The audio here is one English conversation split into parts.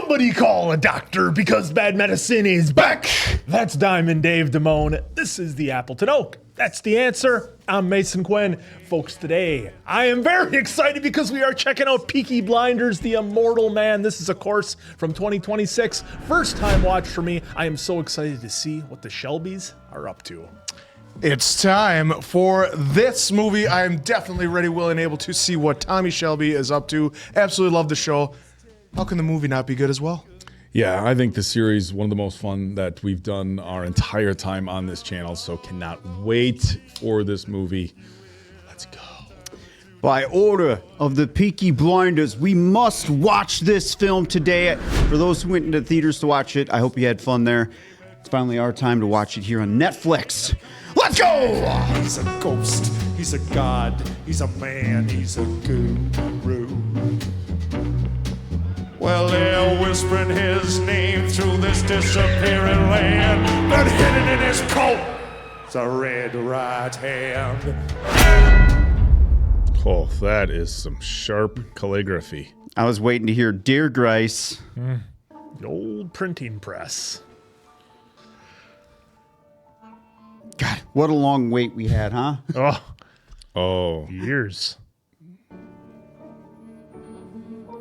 Somebody call a doctor because bad medicine is back. That's Diamond Dave Damone. This is the Appleton Oak. That's the answer. I'm Mason Quinn. Folks, today I am very excited because we are checking out Peaky Blinders, the Immortal Man. This is, of course, from 2026. First time watch for me. I am so excited to see what the Shelbys are up to. It's time for this movie. I am definitely ready, willing, able to see what Tommy Shelby is up to. Absolutely love the show. How can the movie not be good as well? Yeah, I think the series is one of the most fun that we've done our entire time on this channel, so cannot wait for this movie. Let's go. By order of the Peaky Blinders, we must watch this film today. For those who went into theaters to watch it, I hope you had fun there. It's finally our time to watch it here on Netflix. Let's go! He's a ghost, he's a god, he's a man, he's a guru. Well, they're whispering his name through this disappearing land, but hidden in his coat is a red right hand. Oh, that is some sharp calligraphy. I was waiting to hear Dear Grace. The old printing press. God, what a long wait we had, huh? Oh, Years.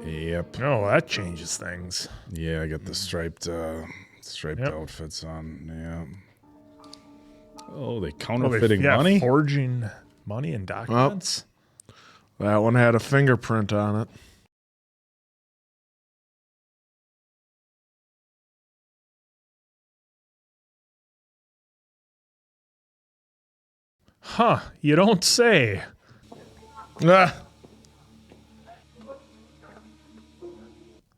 yep. Oh, that changes things. Yeah, I got the striped outfits on. Yeah. Oh, they counterfeiting money? Forging money and documents. That one had a fingerprint on it. Huh, you don't say. Ah.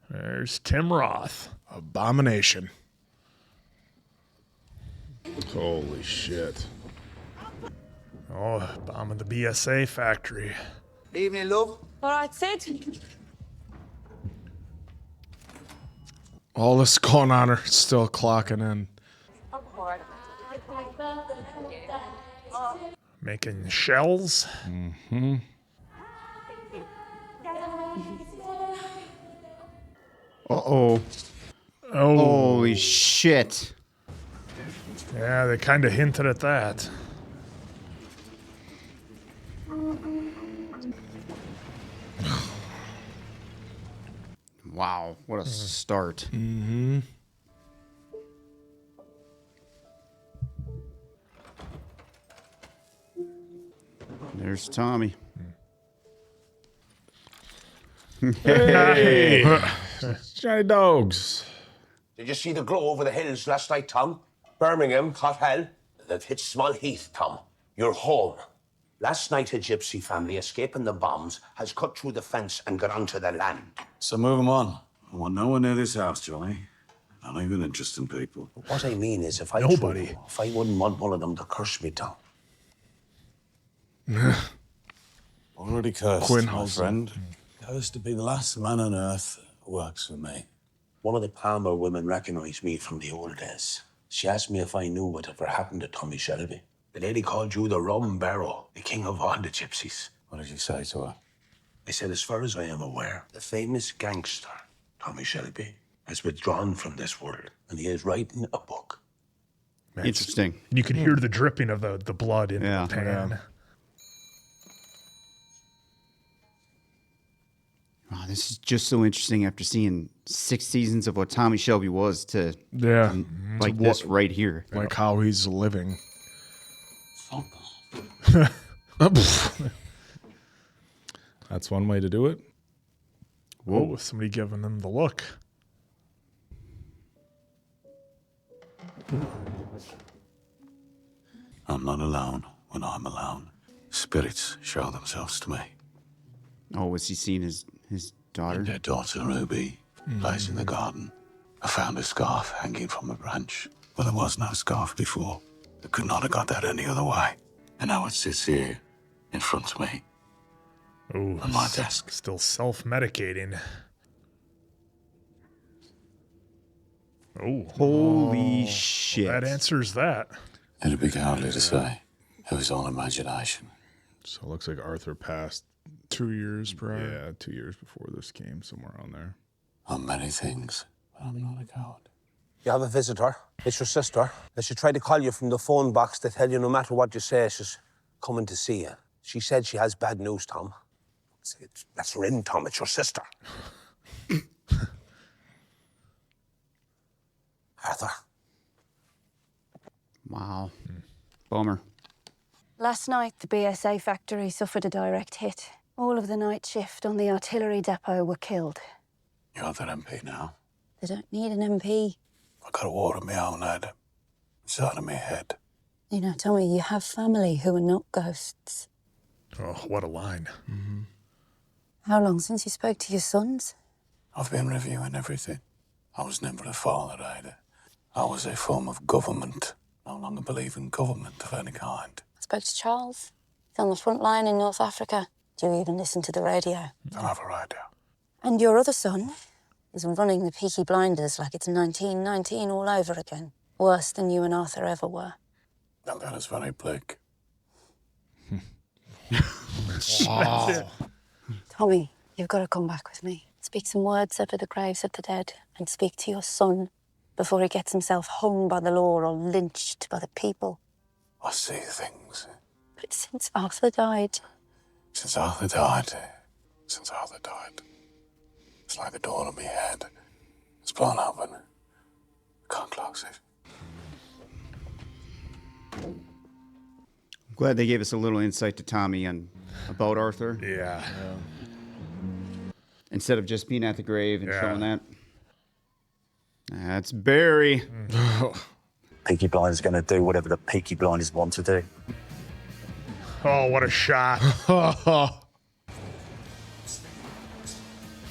There's Tim Roth. Abomination. Holy shit. Oh, bombing the BSA factory. Evening, love. All right, Sid. All this going on are still clocking in. Making shells. Mm-hmm. Uh-oh. Oh, Holy shit. yeah, they kind of hinted at that. Wow, what a start. Mm-hmm. There's Tommy. Hey! Johnny Dogs. Did you see the glow over the hills last night, Tom? Birmingham, hot hell. They've hit Small Heath, Tom. You're home. Last night, a gypsy family escaping the bombs has cut through the fence and got onto the land. So move 'em on. I want no one near this house, Johnny. Not even interesting people. What I mean is, if I wouldn't want one of them to curse me, Tom. Already cursed, Quinn my Housen. friend. Cursed to be the last man on earth who works for me. One of the Palmer women recognized me from the old days. She asked me if I knew whatever happened to Tommy Shelby. The lady called you the rum barrel, the king of all the gypsies. What did you say to her? I said, as far as I am aware, the famous gangster, Tommy Shelby, has withdrawn from this world, and he is writing a book. Interesting. You can hear the dripping of the blood in Yeah. the pan. Wow, this is just so interesting after seeing 6 seasons of what Tommy Shelby was to Yeah. like this right here. Like how he's living. That's one way to do it. Whoa, somebody giving them the look. I'm not alone when I'm alone. Spirits show themselves to me. Oh, was he seeing his daughter? Their daughter, Ruby, plays in the garden. I found a scarf hanging from a branch. Well, there was no scarf before. I could not have got that any other way. And now it sits here in front of me Oh, on my desk. still self-medicating. Oh, Holy shit. that answers that. It'd be cowardly to say. It was all imagination. So it looks like Arthur passed 2 years prior. Yeah, 2 years before this came, somewhere on there. I'm many things, but I'm not a coward. You have a visitor. It's your sister. And she tried to call you from the phone box to tell you no matter what you say, she's coming to see you. She said she has bad news, Tom. That's her in, Tom. It's your sister. Arthur. Wow. Bummer. Last night, the BSA factory suffered a direct hit. All of the night shift on the artillery depot were killed. You're that MP now. They don't need an MP. I got a war of my own head. It's out of my head. You know, Tommy, you have family who are not ghosts. Oh, what a line. How long since you spoke to your sons? I've been reviewing everything. I was never a father either. I was a form of government. No longer believe in government of any kind. I spoke to Charles. He's on the front line in North Africa. Do you even listen to the radio? Don't have a radio. And your other son is running the Peaky Blinders like it's 1919 all over again. Worse than you and Arthur ever were. And that is very bleak. Tommy, you've got to come back with me. Speak some words over the graves of the dead and speak to your son before he gets himself hung by the law or lynched by the people. I see things. But since Arthur died... Since Arthur died. It's like the door of my head. It's blown open. I can't close it. I'm glad they gave us a little insight to Tommy about Arthur. Yeah. Instead of just being at the grave and showing that. That's Barry. Peaky Blinders are going to do whatever the Peaky Blinders want to do. Oh, what a shot.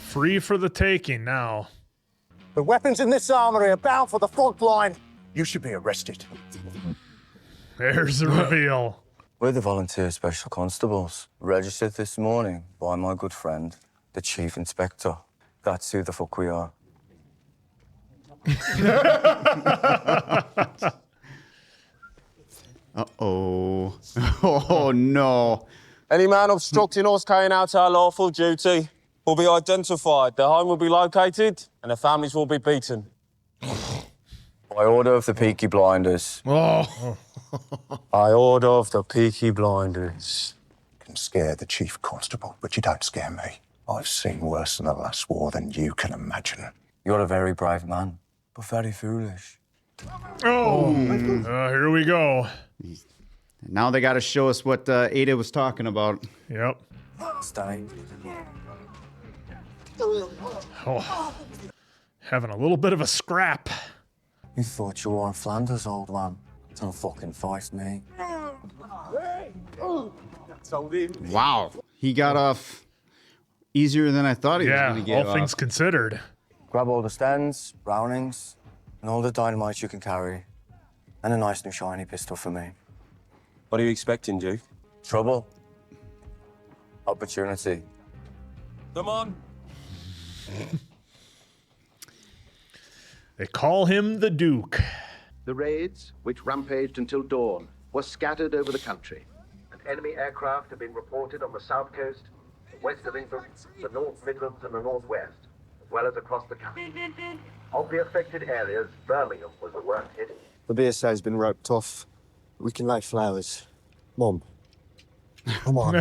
Free for the taking now. The weapons in this armory are bound for the front line. You should be arrested. There's the reveal. We're the volunteer special constables, registered this morning by my good friend, the chief inspector. That's who the fuck we are. Uh-oh. Oh, no. Any man obstructing us carrying out our lawful duty will be identified, their home will be located, and their families will be beaten. By order of the Peaky Blinders. Oh. By order of the Peaky Blinders. You can scare the chief constable, but you don't scare me. I've seen worse than the last war than you can imagine. You're a very brave man, but very foolish. Oh. Here we go. Now they got to show us what Ada was talking about. Yep. Stay. Oh. Having a little bit of a scrap. You thought you were in Flanders, old man. Don't fucking fight me. Wow. He got off easier than I thought he was going to get all things considered. Grab all the stands, Brownings, and all the dynamite you can carry. And a nice new shiny pistol for me. What are you expecting, Duke? Trouble. Opportunity. Come on. They call him the Duke. The raids, which rampaged until dawn, were scattered over the country, and enemy aircraft have been reported on the south coast, the west of England, the North Midlands and the Northwest, as well as across the country. Of the affected areas, Birmingham was the worst hit. The BSA's been roped off. We can lay flowers. Mom. Come on.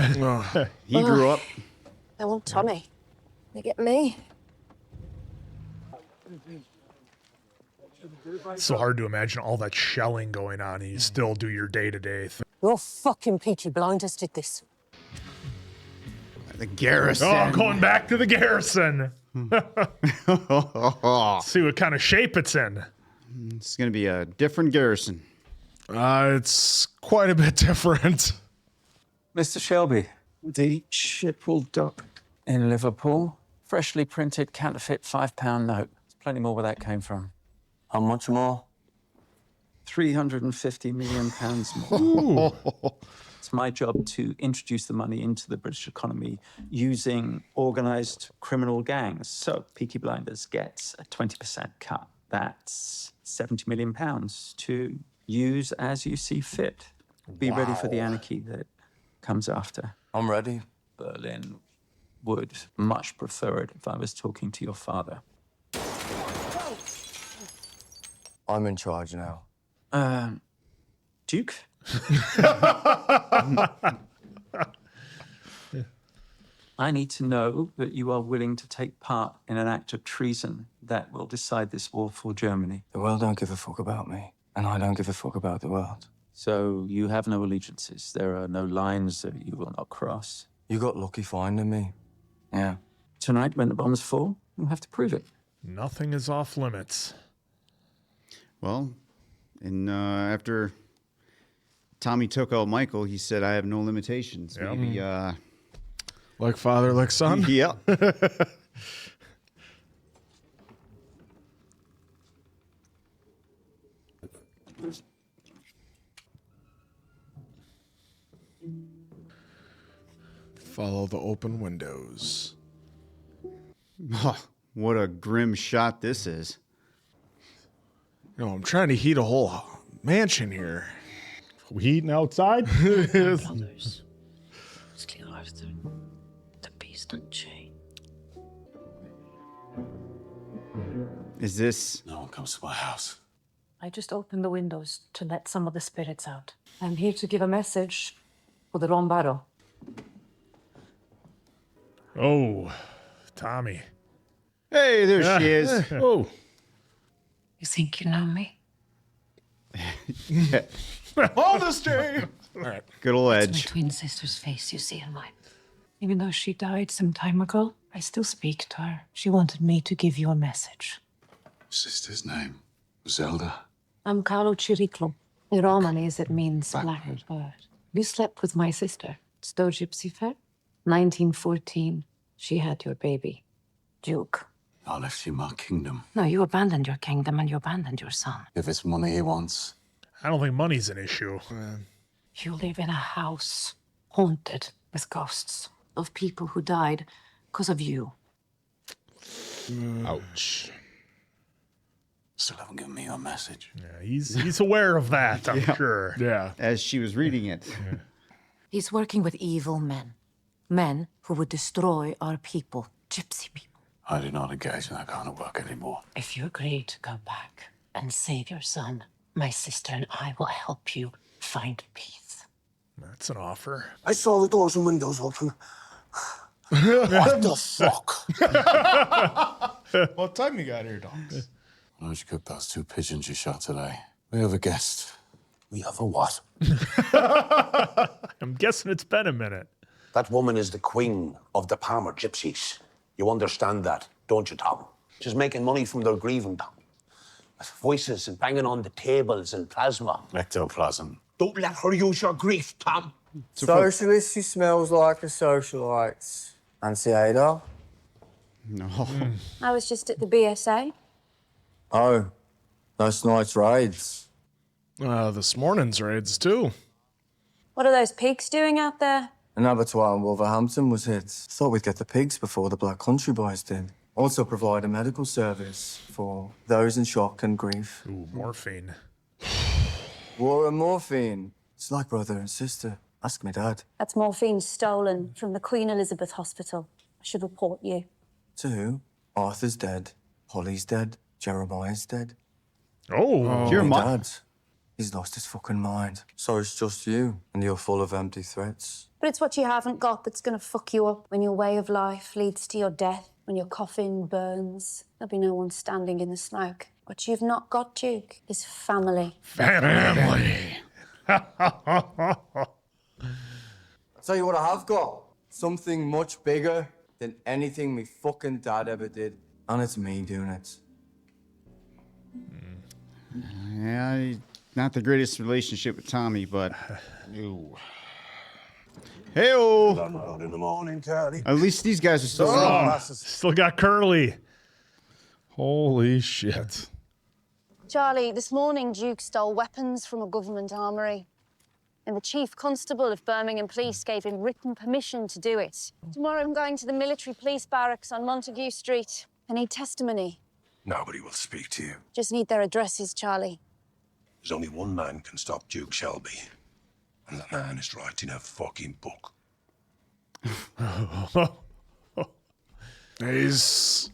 He grew up. They want Tommy. They get me. It's so hard to imagine all that shelling going on and you still do your day-to-day thing. Your fucking Peaky Blinders did this. The garrison. Oh, going back to the garrison. See what kind of shape it's in. It's going to be a different garrison. It's quite a bit different. Mr. Shelby, the ship will dock in Liverpool. Freshly printed counterfeit £5 note. There's plenty more where that came from. How much more? £350 million more. It's my job to introduce the money into the British economy using organised criminal gangs. So Peaky Blinders gets a 20% cut. That's £70 million to use as you see fit. Be ready for the anarchy that comes after. I'm ready. Berlin would much prefer it if I was talking to your father. I'm in charge now. Duke? I need to know that you are willing to take part in an act of treason that will decide this war for Germany. The world don't give a fuck about me, and I don't give a fuck about the world. So you have no allegiances. There are no lines that you will not cross. You got lucky finding me. Yeah. Tonight, when the bombs fall, you'll have to prove it. Nothing is off limits. Well, and after Tommy took out Michael, he said, I have no limitations. Yep. Maybe, Like father, like son. yeah. Follow the open windows. What a grim shot this is. You know, I'm trying to heat a whole mansion here. We eating outside? Brothers. Mostly Arthur. The beast and chain. Is this... No one comes to my house. I just opened the windows to let some of the spirits out. I'm here to give a message for the Rombaro. Oh, Tommy. Hey, there she is. Oh. You think you know me? All this day. All right. Good old It's my Edge. twin sister's face you see in mine. Even though she died some time ago, I still speak to her. She wanted me to give you a message. Sister's name. Zelda. I'm Carlo Chiriclo. In Romanese, it means black bird. You slept with my sister, Sto Gypsy Fair. 1914, she had your baby, Duke. I left you my kingdom. No, you abandoned your kingdom and you abandoned your son. If it's money he wants. I don't think money's an issue. You live in a house haunted with ghosts of people who died because of you. Ouch. Still haven't given me your message. Yeah, he's aware of that, I'm sure. Yeah. As she was reading it. He's working with evil men. Men who would destroy our people, gypsy people. I do not engage in that kind of work anymore. If you agree to go back and save your son, my sister and I will help you find peace. That's an offer. I saw the doors and windows open. What the fuck? What time you got here, dogs? Why don't you cook those 2 pigeons you shot today? We have a guest. We have a what? I'm guessing it's been a minute. That woman is the queen of the Palmer gypsies. You understand that, don't you, Tom? She's making money from their grieving, Tom. With voices and banging on the tables and plasma. Ectoplasm. Don't let her use your grief, Tom. Socialist who smells like a socialite. Anti-Ada? No. I was just at the BSA. Oh, last night's raids. This morning's raids, too. What are those pigs doing out there? An abattoir in Wolverhampton was hit. Thought we'd get the pigs before the Black Country Boys did. Also provide a medical service for those in shock and grief. Ooh, morphine. War and morphine. It's like brother and sister. Ask me dad. That's morphine stolen from the Queen Elizabeth Hospital. I should report you. To who? Arthur's dead. Holly's dead. Jeremiah's dead. Oh, Jeremiah. Dad. He's lost his fucking mind. So it's just you, and you're full of empty threats. But it's what you haven't got that's gonna fuck you up when your way of life leads to your death, when your coffin burns. There'll be no one standing in the smoke. What you've not got, Duke, is family. family. I'll tell you what I have got. Something much bigger than anything me fucking dad ever did. And it's me doing it. Yeah, not the greatest relationship with Tommy, but... Hey-oh! Out in the morning, Curly. At least these guys are still around. Still got Curly. Holy shit. Charlie, this morning Duke stole weapons from a government armoury. And the chief constable of Birmingham Police gave him written permission to do it. Tomorrow I'm going to the military police barracks on Montague Street. I need testimony. Nobody will speak to you. Just need their addresses, Charlie. There's only one man can stop Duke Shelby. And that man is writing a fucking book. He's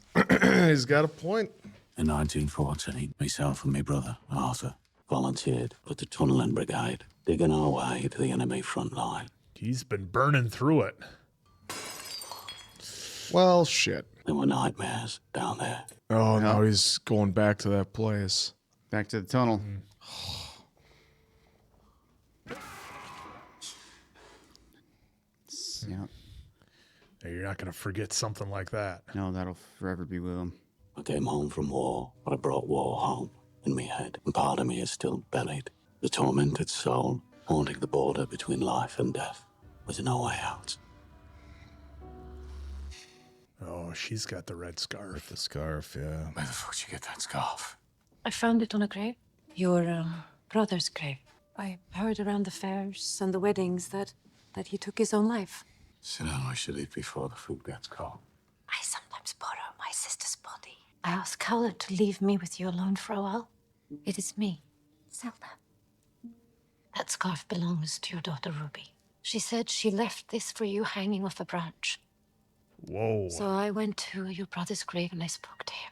got a point. In 1914, myself and my brother, Arthur, volunteered with the Tunnelling Brigade, digging our way to the enemy front line. He's been burning through it. Well, shit. There were nightmares down there. Oh, now he's going back to that place. Back to the tunnel. Yeah. You're not going to forget something like that. No, that'll forever be with him. I came home from war, but I brought war home in my head, and part of me is still buried. The tormented soul haunting the border between life and death, with no way out. Oh, she's got the red scarf. The scarf, yeah. Where the fuck did you get that scarf? I found it on a grave. Your brother's grave. I heard around the fairs and the weddings that he took his own life. Sit down, I should eat before the food gets cold. I sometimes borrow my sister's body. I ask Howlett to leave me with you alone for a while. It is me, Zelda. That scarf belongs to your daughter Ruby. She said she left this for you hanging off a branch. Whoa. So I went to your brother's grave and I spoke to him.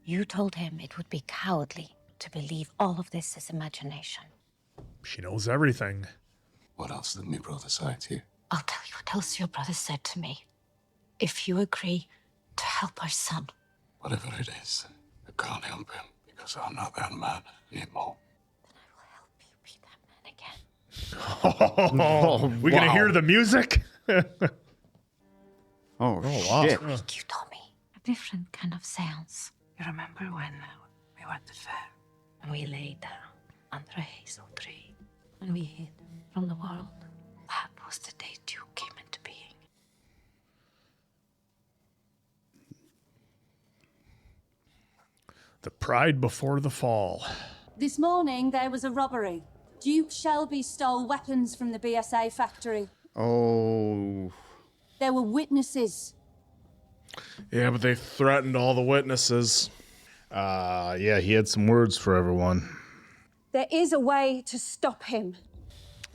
You told him it would be cowardly to believe all of this is imagination. She knows everything. What else did my brother say to you? I'll tell you what else your brother said to me. If you agree to help our son. Whatever it is, I can't help him because I'm not that man anymore. Oh, we gonna hear the music? Oh, wow. shit. You told me a different kind of seance. You remember when we were at the fair and we lay down under a hazel tree and we hid from the world? That was the day Duke came into being. The pride before the fall. This morning, there was a robbery. Duke Shelby stole weapons from the BSA factory. Oh. There were witnesses. Yeah, but they threatened all the witnesses. Yeah, he had some words for everyone. There is a way to stop him.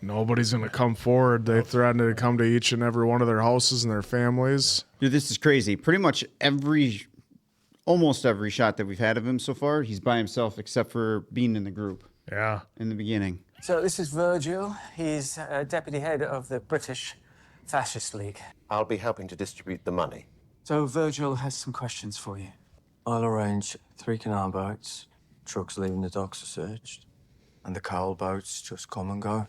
Nobody's going to come forward. They threatened to come to each and every one of their houses and their families. Dude, this is crazy. Pretty much almost every shot that we've had of him so far, he's by himself except for being in the group. Yeah. In the beginning. So this is Virgil. He's deputy head of the British Fascist League. I'll be helping to distribute the money. So Virgil has some questions for you. I'll arrange 3 canal boats. Trucks leaving the docks are searched. And the coal boats just come and go.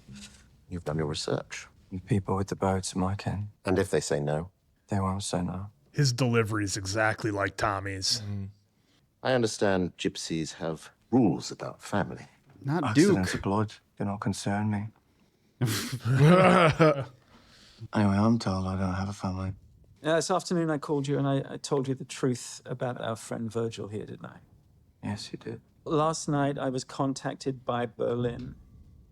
You've done your research. The people with the boats are my kin. And if they say no? They won't say no. His delivery is exactly like Tommy's. I understand gypsies have rules about family. Not Accidents Duke. of blood do not concern me. Anyway, I'm told I don't have a family. This afternoon I called you and I told you the truth about our friend Virgil here, didn't I? Yes, you did. Last night I was contacted by Berlin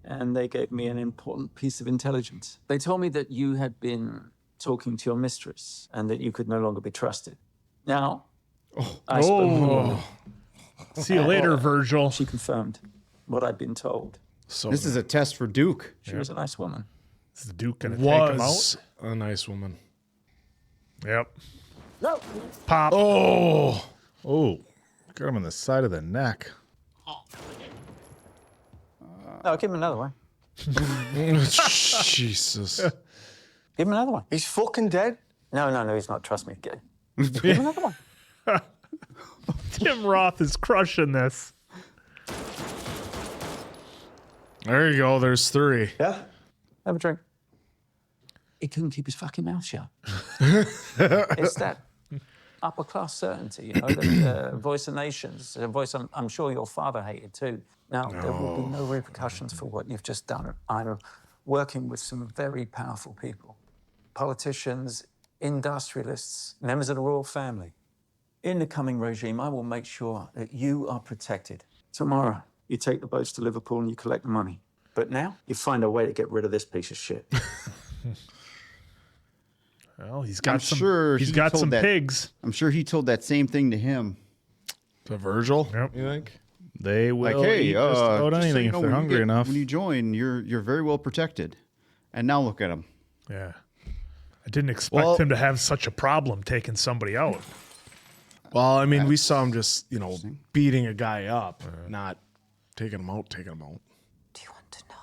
and they gave me an important piece of intelligence. They told me that you had been talking to your mistress and that you could no longer be trusted. Now, I spoke. See you later, Virgil. She confirmed what I'd been told. So this is a test for Duke. She was a nice woman. Is the Duke gonna take him out? Was a nice woman. Yep. No. Pop. Oh, got him on the side of the neck. No, give him another one. Jesus. Give him another one. He's fucking dead. No, he's not. Trust me. Give him another one. Tim Roth is crushing this. There you go. There's 3. Yeah? Have a drink. He couldn't keep his fucking mouth shut. It's that upper class certainty, the voice of nations, a voice I'm sure your father hated too. Now, there will be no repercussions for what you've just done. I'm working with some very powerful people. Politicians, industrialists, members of the royal family. In the coming regime, I will make sure that you are protected. Tomorrow, you take the boats to Liverpool and you collect the money. But now, you find a way to get rid of this piece of shit. Well, he's got he got told some that- pigs. I'm sure he told that same thing to him. To Virgil, Yep. you think? They will Like, hey, eat just about just so anything you if know, they're when you hungry enough. When you join, you're very well protected. And now look at him. Yeah. I didn't expect Well- him to have such a problem taking somebody out. Well, I mean, we saw him just, beating a guy up, not taking him out. Do you want to know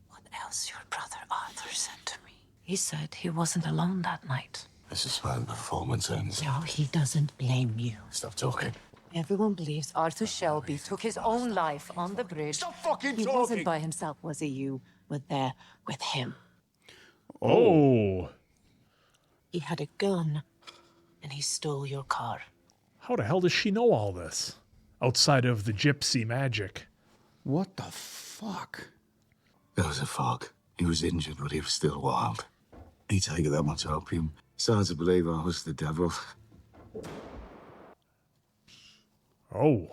what else your brother Arthur said to me? He said he wasn't alone that night. This is where the performance ends. No, he doesn't blame you. Stop talking. Everyone believes Arthur Shelby took his own life on the bridge. Stop fucking He talking! wasn't by himself, was he? You were there with him. Oh. He had a gun, and he stole your car. How the hell does she know all this? Outside of the gypsy magic. What the fuck? There was a fog. He was injured, but he was still wild. He'd taken that much opium. Started to believe I was the devil. Oh.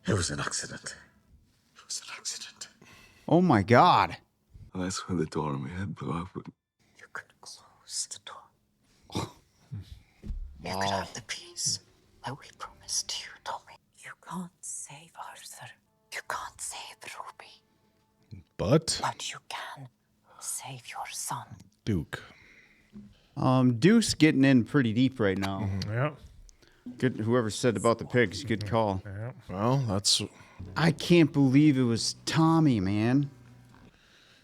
It was an accident. Oh my God. And that's when the door in my head blew open. Close the door. You can have the peace that we promised you, Tommy. You can't save Arthur. You can't save Ruby. But you can save your son. Duke. Duke's getting in pretty deep right now. Yeah. Good. Whoever said about the pigs, good call. Yeah. Well, that's. I can't believe it was Tommy, man.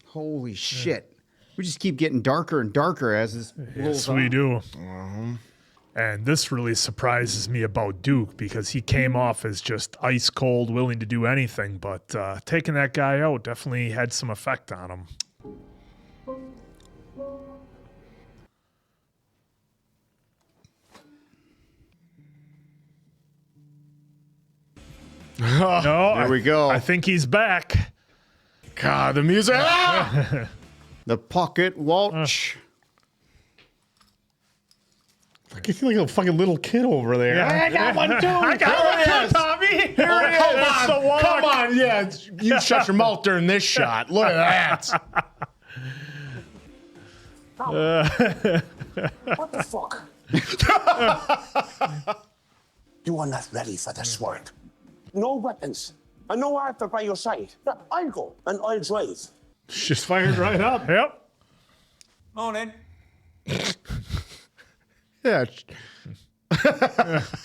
Holy shit. We just keep getting darker and darker as this Yes, rolls on. we do. And this really surprises me about Duke because he came off as just ice cold, willing to do anything. But taking that guy out definitely had some effect on him. No, There we go. I think he's back. God, the music. The pocket watch. I feel like a fucking little kid over there. Yeah. I got one too. I got one too, Tommy. Here it is. Come on, yeah. You shut your mouth during this shot. Look at that. What the fuck? You are not ready for this work. No weapons. And no Arthur by your side. I'll go and I'll drive. Just fired right up. Yep. Morning. Yeah.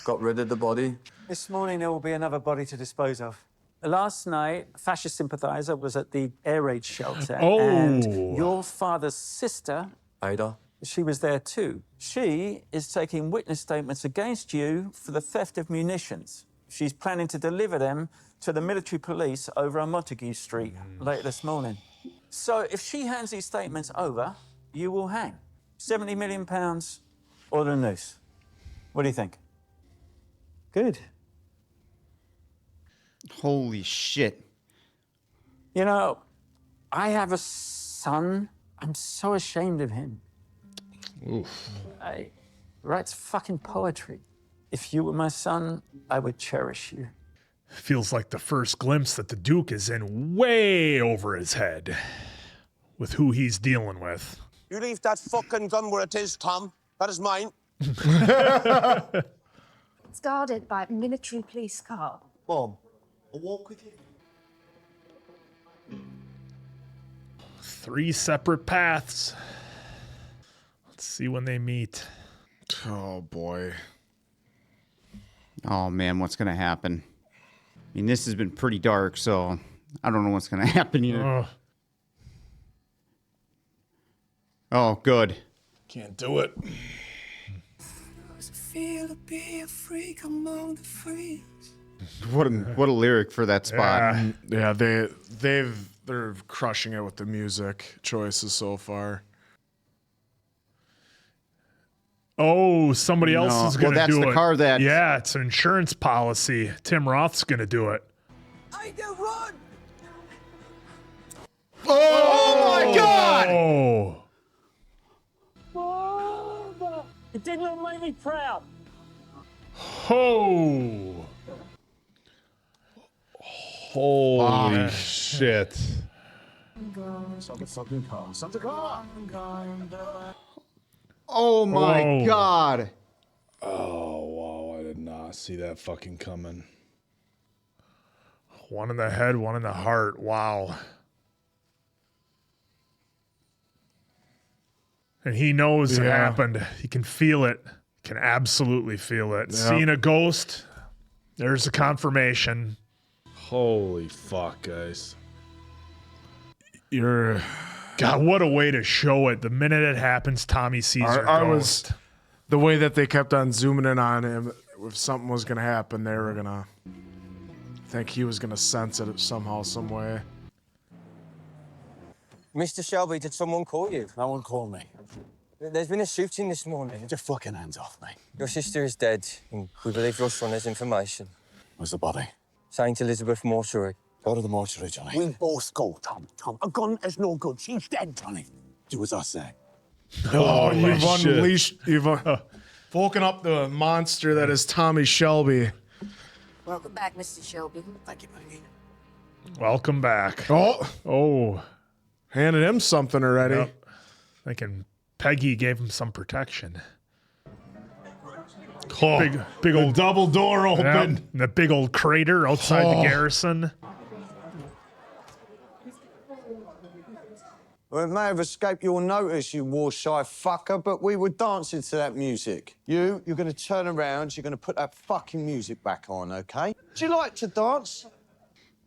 Got rid of the body. This morning there will be another body to dispose of. Last night, a fascist sympathiser was at the air raid shelter. Oh. And your father's sister, Ida. she was there too. She is taking witness statements against you for the theft of munitions. She's planning to deliver them to the military police over on Montague Street later this morning. So if she hands these statements over, you will hang. £70 million or the noose. What do you think? Good. Holy shit. You know, I have a son. I'm so ashamed of him. Oof. He writes fucking poetry. If you were my son, I would cherish you. Feels like the first glimpse that the Duke is in way over his head with who he's dealing with. You leave that fucking gun where it is, Tom. That is mine. It's guarded by a military police car. Mom, I'll walk with you. 3 separate paths. Let's see when they meet. Oh, boy. Oh, man, what's going to happen? I mean, this has been pretty dark, so I don't know what's going to happen either. Oh, good. Can't do it. Feel to be a freak among the freaks. What a lyric for that spot. Yeah, they're crushing it with the music choices so far. Oh, somebody else is going to do it. Well, that's the car that... Yeah, it's an insurance policy. Tim Roth's going to do it. I can run! Oh my God! Oh. It did not make me proud. Oh. Holy shit. Oh my God. Oh, wow. I did not see that fucking coming. One in the head, one in the heart. Wow. And he knows it happened. He can feel it. Can absolutely feel it. Yep. Seeing a ghost, there's a confirmation. Holy fuck, guys. God, what a way to show it. The minute it happens, Tommy sees her ghost. The way that they kept on zooming in on him, if something was going to happen, they were going to think he was going to sense it somehow, some way. Mr. Shelby, did someone call you? No one called me. There's been a shooting this morning. Get your fucking hands off me. Your sister is dead, and we believe your son has information. Where's the body? St. Elizabeth Mortuary. Go to the mortuary, Johnny. We both go, Tom. A gun is no good. She's dead. Johnny, do as I say. Oh, Holy you've shit. unleashed, woken up the monster that is Tommy Shelby. Welcome back, Mr. Shelby. Thank you, Maggie. Welcome back. Oh, handed him something already. Yep. Thinking Peggy gave him some protection. Big old double door open. and the big old crater outside the garrison. Well, it may have escaped your notice, you war-shy fucker, but we were dancing to that music. You're going to turn around, you're going to put that fucking music back on, OK? Do you like to dance?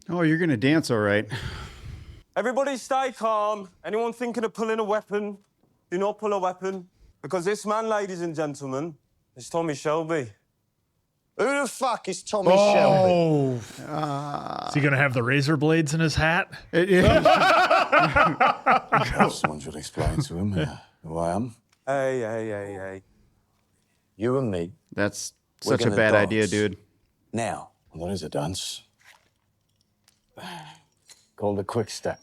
Oh, you're going to dance all right. Everybody stay calm. Anyone thinking of pulling a weapon, do not pull a weapon. Because this man, ladies and gentlemen, is Tommy Shelby. Who the fuck is Tommy Shelby? Is he going to have the razor blades in his hat? Someone should explain to him who I am. Hey. You and me. That's We're such a gonna bad dance. idea, dude. Now, there is a dance called the quick step.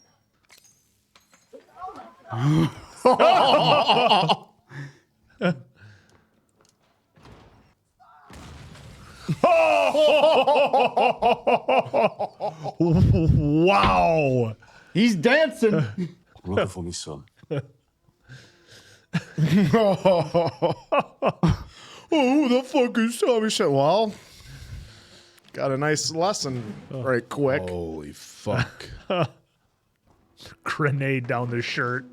Wow. He's dancing. I'm looking for me son. Who the fuck is Tommy Shelby? Well, got a nice lesson right quick. Holy fuck. Grenade down the shirt.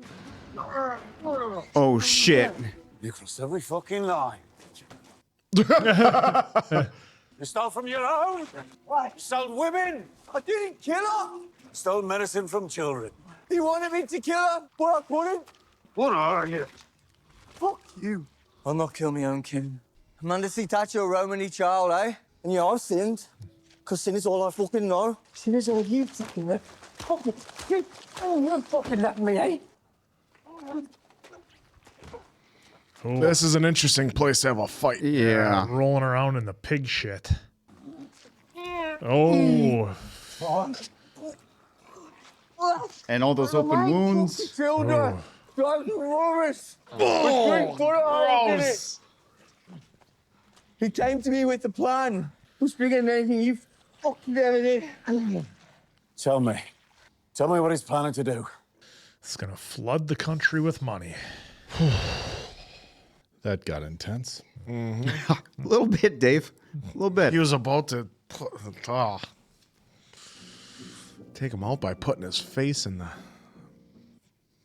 Oh, shit. You crossed every fucking line. You stole from your own? What? You stole women? I didn't kill her. Stole medicine from children. He wanted me to kill her, but I couldn't. What are you? Fuck you. I'll not kill my own kin. Amanda C. Thatcher, a Romany child, eh? And yeah, I've sinned. Because sin is all I fucking know. Sin is all you fucking know. You fucking love me, eh? This is an interesting place to have a fight. Yeah. Rolling around in the pig shit. Oh. And all those open wounds. Children, drive the Morris. Gross. He came to me with a plan. It was bigger than anything you fucking ever did. Tell me. Tell me what he's planning to do. It's going to flood the country with money. That got intense. A little bit, Dave. A little bit. He was about to take him out by putting his face in the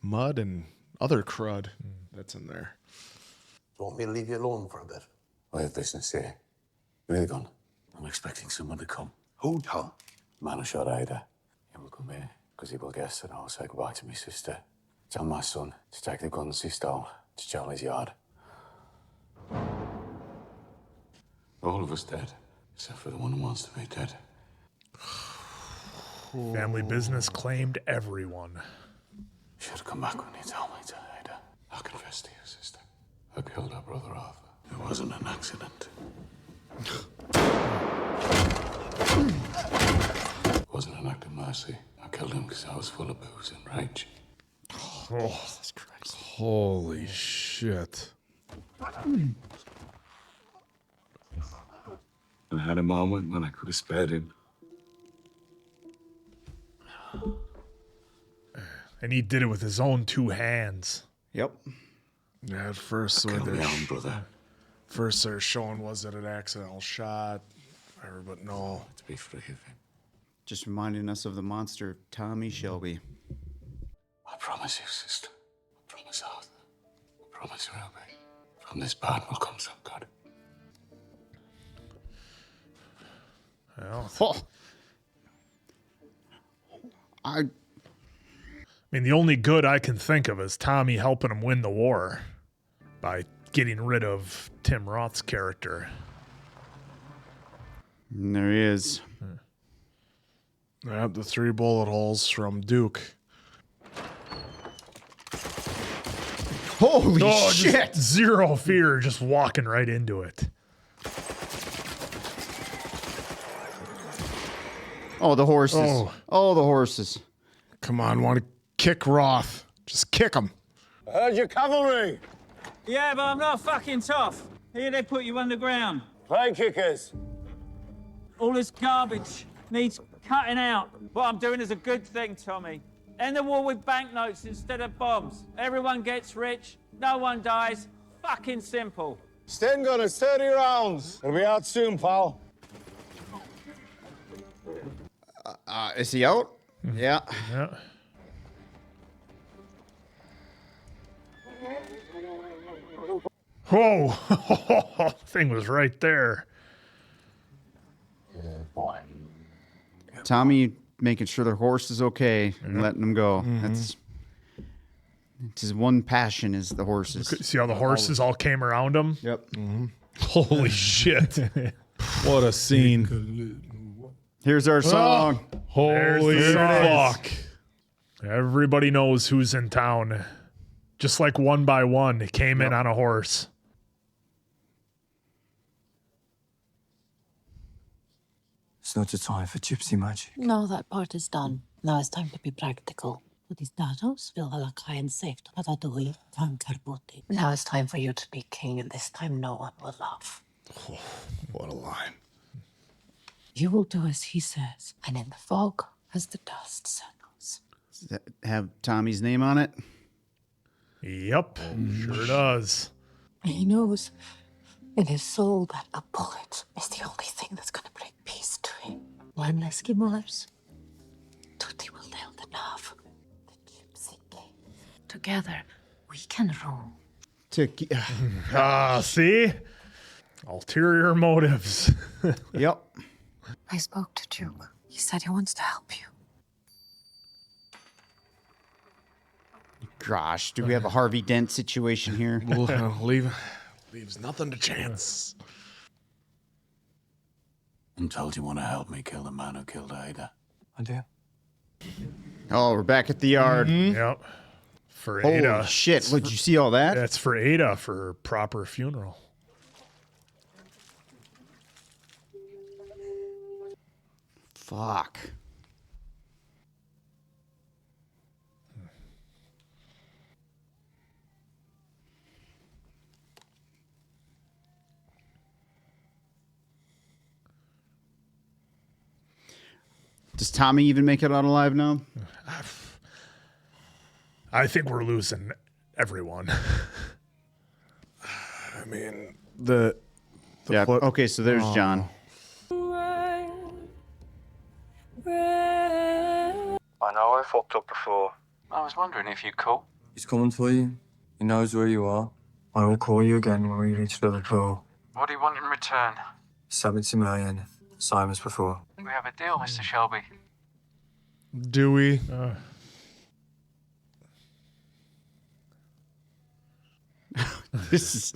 mud and other crud that's in there. Do you want me to leave you alone for a bit? I have business here. Where are you gone? I'm expecting someone to come. Who, Tom? Man who shot Ada. He will come here because he will guess that I'll say goodbye to my sister. Tell my son to take the guns he stole to Charlie's yard. All of us dead, except for the one who wants to be dead. Family business claimed everyone. You should have come back when you told me to, Ada. I'll confess to you, sister. I killed our brother Arthur. It wasn't an accident. It wasn't an act of mercy. I killed him because I was full of booze and rage. Oh, Jesus Christ. Holy shit. I had a moment when I could have spared him. And he did it with his own two hands. Yep. Yeah, at first, Killed my own brother. First they're showing was it an accidental shot, but no. To be free of him. Just reminding us of the monster, Tommy Shelby. I promise you, sister. I promise Arthur. I promise Ruby. I From this bad will come some good. Well, I mean, the only good I can think of is Tommy helping him win the war by getting rid of Tim Roth's character. And there he is. the 3 bullet holes from Duke. Holy just shit! Zero fear, just walking right into it. Oh, the horses. Oh, the horses. Come on, want to kick Roth. Just kick him. I heard your cavalry. Yeah, but I'm not fucking tough. Here they put you underground. Play kickers. All this garbage needs cutting out. What I'm doing is a good thing, Tommy. End the war with banknotes instead of bombs. Everyone gets rich, no one dies. Fucking simple. Sten gun is 30 rounds. It'll be out soon, pal. Is he out? Yeah. Yeah. Whoa! Thing was right there. Tommy making sure the horse is okay and letting him go. That's his one passion is the horses. See how the horses all came around him? Yep. Holy shit. What a scene. Here's our song. Holy There's the song. fuck. Everybody knows who's in town. Just like one by one, it came in on a horse. It's not a time for gypsy magic. No, that part is done. Now it's time to be practical. Now it's time for you to be king, and this time no one will laugh. What a line. You will do as he says, and in the fog, as the dust settles. Does that have Tommy's name on it? Yep, sure does. He knows in his soul that a bullet is the only thing that's going to bring peace to him. One less Gimolers, tutti will nail the nerve. The gypsy king. Together, we can rule. See? Ulterior motives. Yep. I spoke to Duke. He said he wants to help you. Gosh, do we have a Harvey Dent situation here? Leaves nothing to chance. I'm told you want to help me kill the man who killed Ada. I do. Oh, we're back at the yard. Yep. For Holy Ada. shit, did you see all that? That's for Ada for her proper funeral. Fuck. Does Tommy even make it out alive now? I think we're losing everyone. I mean, the yeah. Okay, so there's John. I know I fucked up before. I was wondering if you'd call. He's coming for you. He knows where you are. I will call you again when we reach Liverpool. What do you want in return? 70 million. Same as before. We have a deal, Mr. Shelby. do we? This is.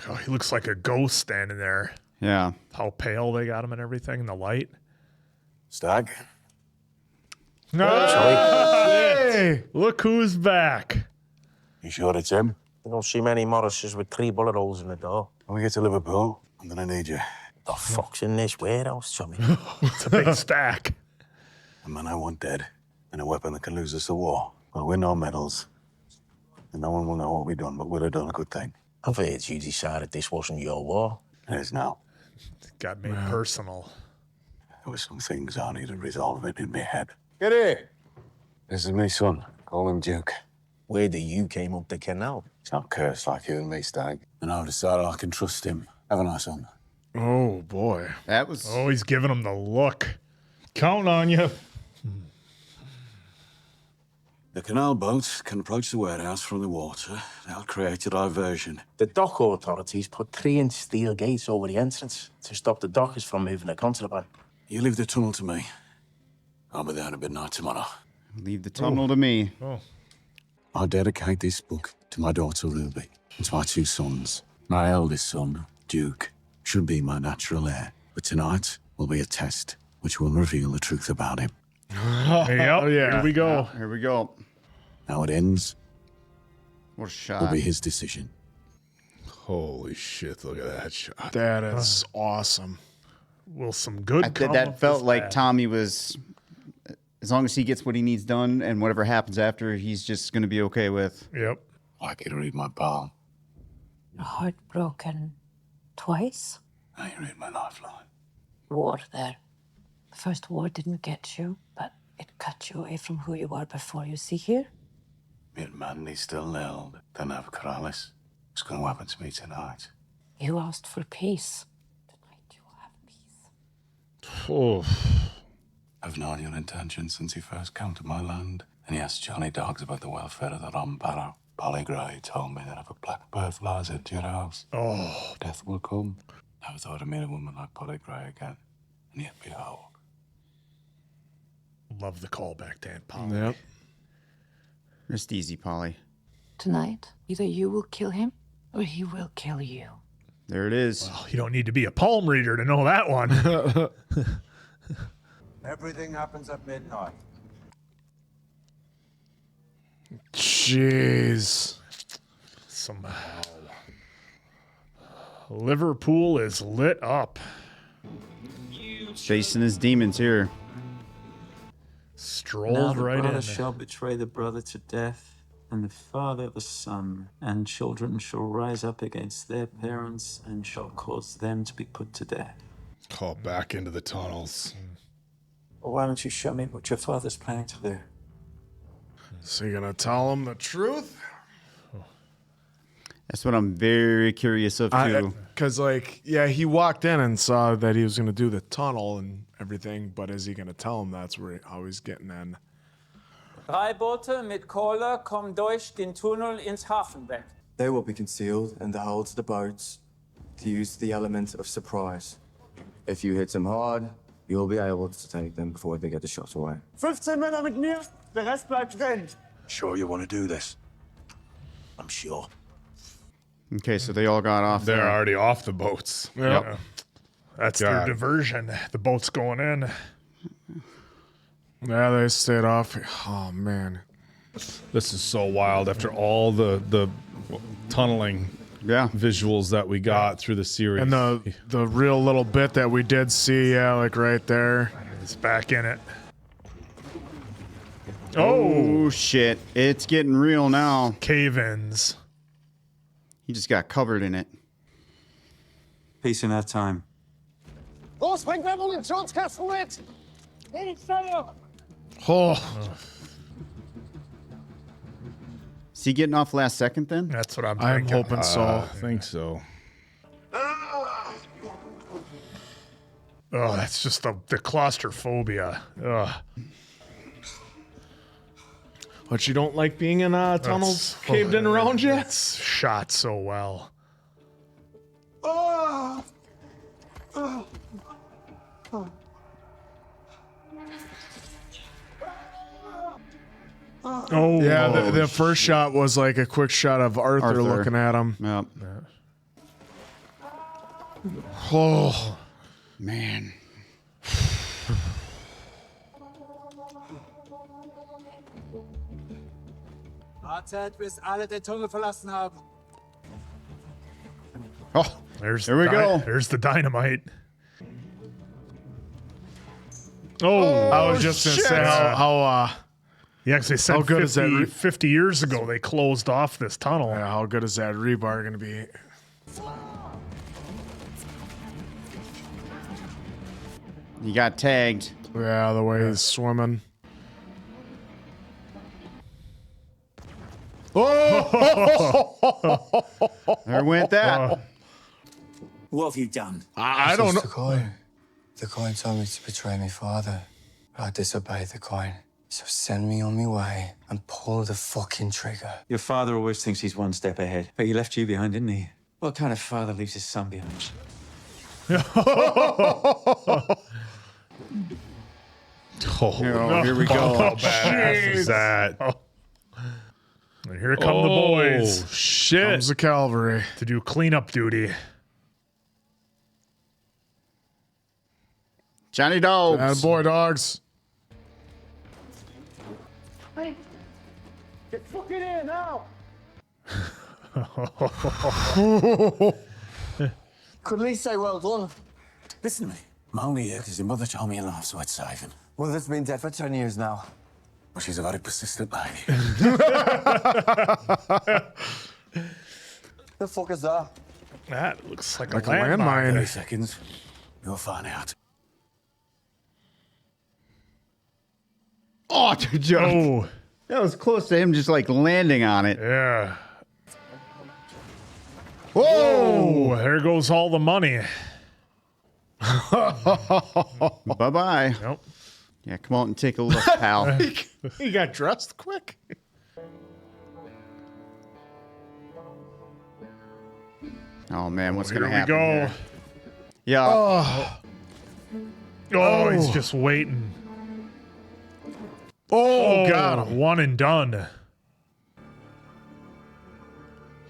Oh, he looks like a ghost standing there. Yeah. How pale they got him and everything in the light. Stag? Hey, look who's back. You sure it's him? You don't see many Morrises with 3 bullet holes in the door. When we get to Liverpool, I'm gonna need you. The fuck's in this warehouse, Tommy? It's a big stack. A man I want dead, and a weapon that can lose us the war. We'll win no medals, and no one will know what we've done, but we'll have done a good thing. I've heard you decided this wasn't your war. It is now. Got made personal. There were some things I needed resolving in my head. Get here. This is my son. Call him Duke. Where do you came up the canal? He's not cursed like you and me, Stag. And I've decided I can trust him. Haven't I, son? Oh, boy. That was. Oh, he's giving him the look. Counting on you. The canal boats can approach the warehouse from the water. They'll create a diversion. The dock authorities put 3-inch steel gates over the entrance to stop the dockers from moving the contraband. You leave the tunnel to me. I'll be there at midnight tomorrow. Leave the tunnel to me. I dedicate this book to my daughter Ruby and to my 2 sons. My eldest son, Duke, should be my natural heir. But tonight will be a test which will reveal the truth about him. Yep, here we go. Here we go. How it ends What a shot. will be his decision. Holy shit, look at that shot. That is awesome. Will some good come That of felt this like bad? Tommy was, as long as he gets what he needs done and whatever happens after, he's just going to be okay with. Yep. I could read my palm. Your heart broken twice? I read my lifeline. War there. The first war didn't get you, but it cut you away from who you were before. You see here? Mir Mandy still nailed. Then have Kralis. What's going to happen to me tonight? You asked for peace. Oh. I've known your intentions since you first came to my land. And he asked Johnny Dogs about the welfare of the Rum Barrow. Polly Gray told me that if a blackbird flies into your house, death will come. Never thought I'd meet a woman like Polly Gray again. And yet behold. Love the callback to Aunt Polly. Yep. Rest easy, Polly. Tonight, either you will kill him or he will kill you. There it is. Well, you don't need to be a palm reader to know that one. Everything happens at midnight. Jeez. Somehow. Liverpool is lit up. Chasing his demons here. Strolled Now the right brother in. shall betray the brother to death, and the father the son, and children shall rise up against their parents and shall cause them to be put to death. Call back into the tunnels. Well, why don't you show me what your father's planning to do? Is he gonna tell him the truth? That's what I'm very curious of, too. Because, like, yeah, he walked in and saw that he was gonna do the tunnel and everything, but is he gonna tell him that's how he's getting in? 3 Boote mit Kohle kommen durch den Tunnel ins Hafenbeck. They will be concealed in the holds of the boats to use the element of surprise. If you hit them hard, you'll be able to take them before they get the shot away. 15 Männer mit mir, der Rest bleibt drin. Sure you want to do this? I'm sure. Okay, so they all got off They're there. already off the boats. Yep. That's their God. diversion. The boat's going in. Yeah, they stayed off. Oh, man. This is so wild after all the tunneling visuals that we got through the series. And the real little bit that we did see, yeah, like right there. It's back in it. Oh, shit. It's getting real now. Cave-ins. He just got covered in it. Peace in our time. Los, bring mir Munitionskasten mit! Hey, schneller! Oh. Is he getting off last second then? That's what I'm I'm thinking. hoping so. I think so. Oh, that's just the claustrophobia. Ugh. But you don't like being in tunnels caved in around you? It's shot so well. Oh! Oh! Oh! Oh, yeah. The first shot was like a quick shot of Arthur. Looking at him. Yep. Oh, man. Wartet, bis alle den Tunnel verlassen haben. Oh, there we go. There's the dynamite. Oh, I was just gonna say how yeah, 'cause they said how good 50, is that 50 years ago they closed off this tunnel. Yeah, how good is that rebar gonna be? He got tagged. Yeah, the way he's swimming. Oh! There went that. What have you done? I don't know. The coin. The coin told me to betray my father. I disobeyed the coin. So send me on my way and pull the fucking trigger. Your father always thinks he's one step ahead, but he left you behind, didn't he? What kind of father leaves his son behind? Oh, here we go. How badass is that? And here come the boys. Shit. Comes the cavalry. To do cleanup duty. Johnny Dogs. Bad boy, dogs. Hey, get fucking here now! Could at least say well done. Listen to me. I'm only here because your mother told me your life's worth saving. Mother's been dead for 10 years now. Well, she's a very persistent lady. The fuck is that? That looks like Like a a landmine. 30 seconds. You'll find out. Oh, dude, Oh, that was close to him just like landing on it. yeah. Whoa! There goes all the money. Bye-bye. Nope. Yeah, come out and take a look, pal. He got dressed quick. Oh, man, what's Here going to we happen go. here? Yeah. Oh, he's just waiting. Oh, got him. One and done.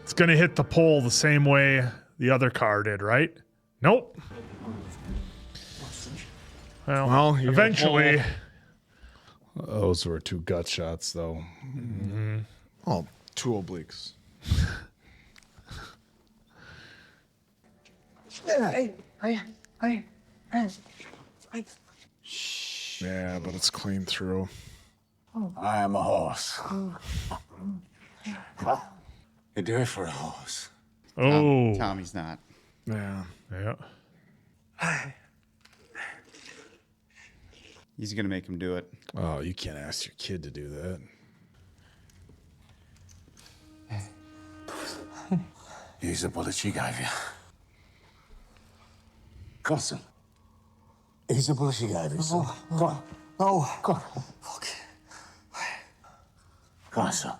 It's going to hit the pole the same way the other car did, right? Nope. Well, you got a eventually. Those were two gut shots, though. Oh, two obliques. Hey. Yeah, but it's clean through. I am a horse. You do it for a horse. Oh. Tommy's not. Yeah. Yeah. He's going to make him do it. Oh, you can't ask your kid to do that. Use the bullet she gave you. Cousin. Use the bullet she gave you. Son. Go on. Oh. Go on. Fuck. Go on, son.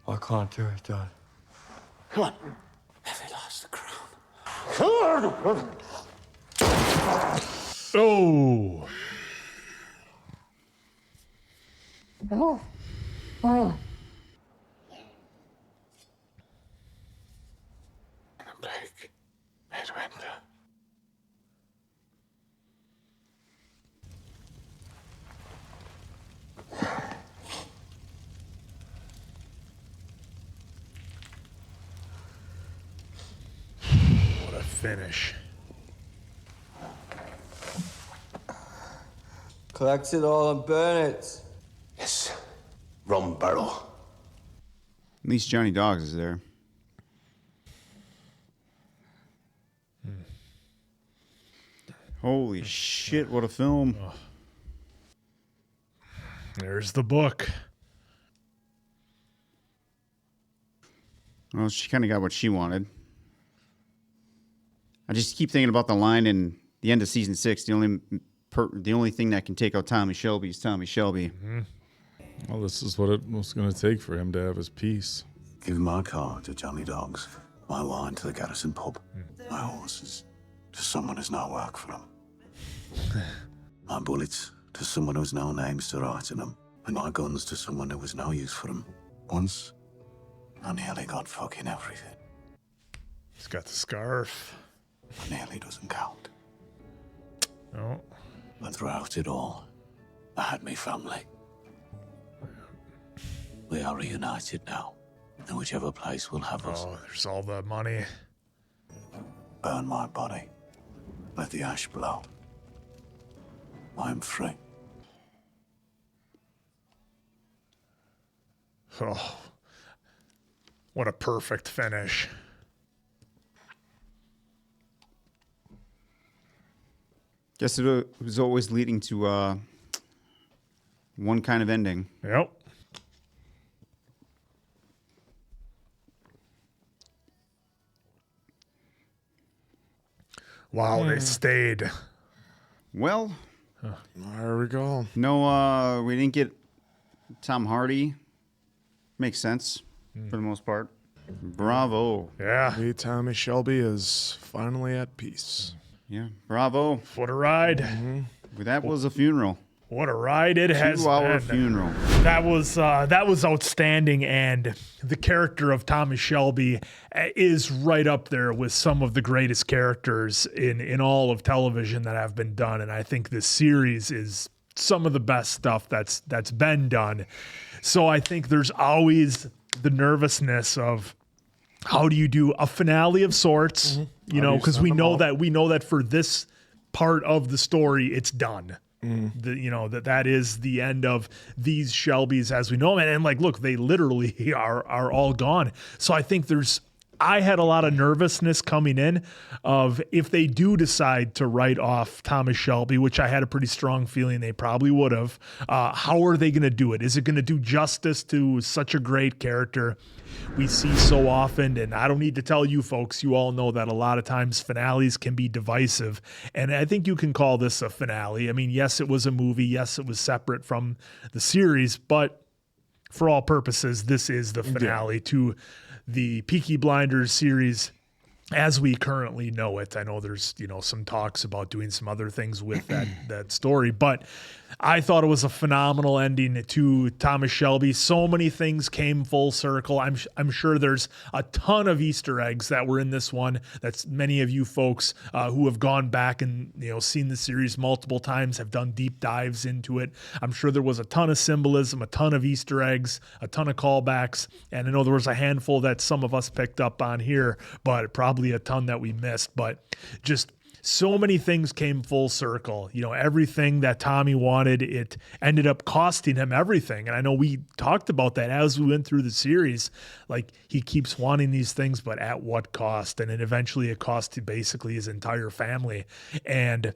I can't do it, Dad. Come on. Have you lost the crown? Oh. Blake. Midwinter. What a finish. Collect it all and burn it. Yes. Rum barrel. At least Johnny Dogs is there. Holy shit, what a film. There's the book. Well, she kind of got what she wanted. I just keep thinking about the line in the end of season 6. The only thing that can take out Tommy Shelby is Tommy Shelby. Well, this is what it was going to take for him to have his peace. Give my car to Johnny Dogs. My wine to the Garrison pub. My horses to someone who's no work for them. My bullets to someone who's no names to write in them. And my guns to someone who was no use for them. Once, I nearly got fucking everything. He's got the scarf. Nearly doesn't count. Oh. But throughout it all, I had me family. We are reunited now. And whichever place will have us. Oh, there's all the money. Burn my body. Let the ash blow. I am free. Oh. What a perfect finish. Guess it was always leading to one kind of ending. Yep. Wow, they stayed. Well, there we go. No, we didn't get Tom Hardy makes sense for the most part. Bravo. Yeah. Tommy Shelby is finally at peace. Yeah. Bravo. What a ride. That was a funeral. What a ride it has 2-hour been. funeral. That was outstanding, and the character of Tommy Shelby is right up there with some of the greatest characters in all of television that have been done. And I think this series is some of the best stuff that's been done. So I think there's always the nervousness of how do you do a finale of sorts, you know, because we know that for this part of the story, it's done. That is the end of these Shelbys as we know them. And like, look, they literally are all gone. So I think I had a lot of nervousness coming in of if they do decide to write off Thomas Shelby, which I had a pretty strong feeling they probably would have. How are they going to do it? Is it going to do justice to such a great character we see so often? And I don't need to tell you folks, you all know that a lot of times finales can be divisive. And I think you can call this a finale. I mean, yes, it was a movie. Yes, it was separate from the series, but for all purposes, this is the finale to the Peaky Blinders series as we currently know it. I know there's, some talks about doing some other things with that story, but I thought it was a phenomenal ending to Thomas Shelby. So many things came full circle. I'm sure there's a ton of Easter eggs that were in this one. That's many of you folks who have gone back and seen the series multiple times have done deep dives into it. I'm sure there was a ton of symbolism, a ton of Easter eggs, a ton of callbacks, and I know there was a handful that some of us picked up on here, but probably a ton that we missed. But just so many things came full circle. Everything that Tommy wanted, it ended up costing him everything. And I know we talked about that as we went through the series. Like, he keeps wanting these things, but at what cost? And then eventually it cost basically his entire family. And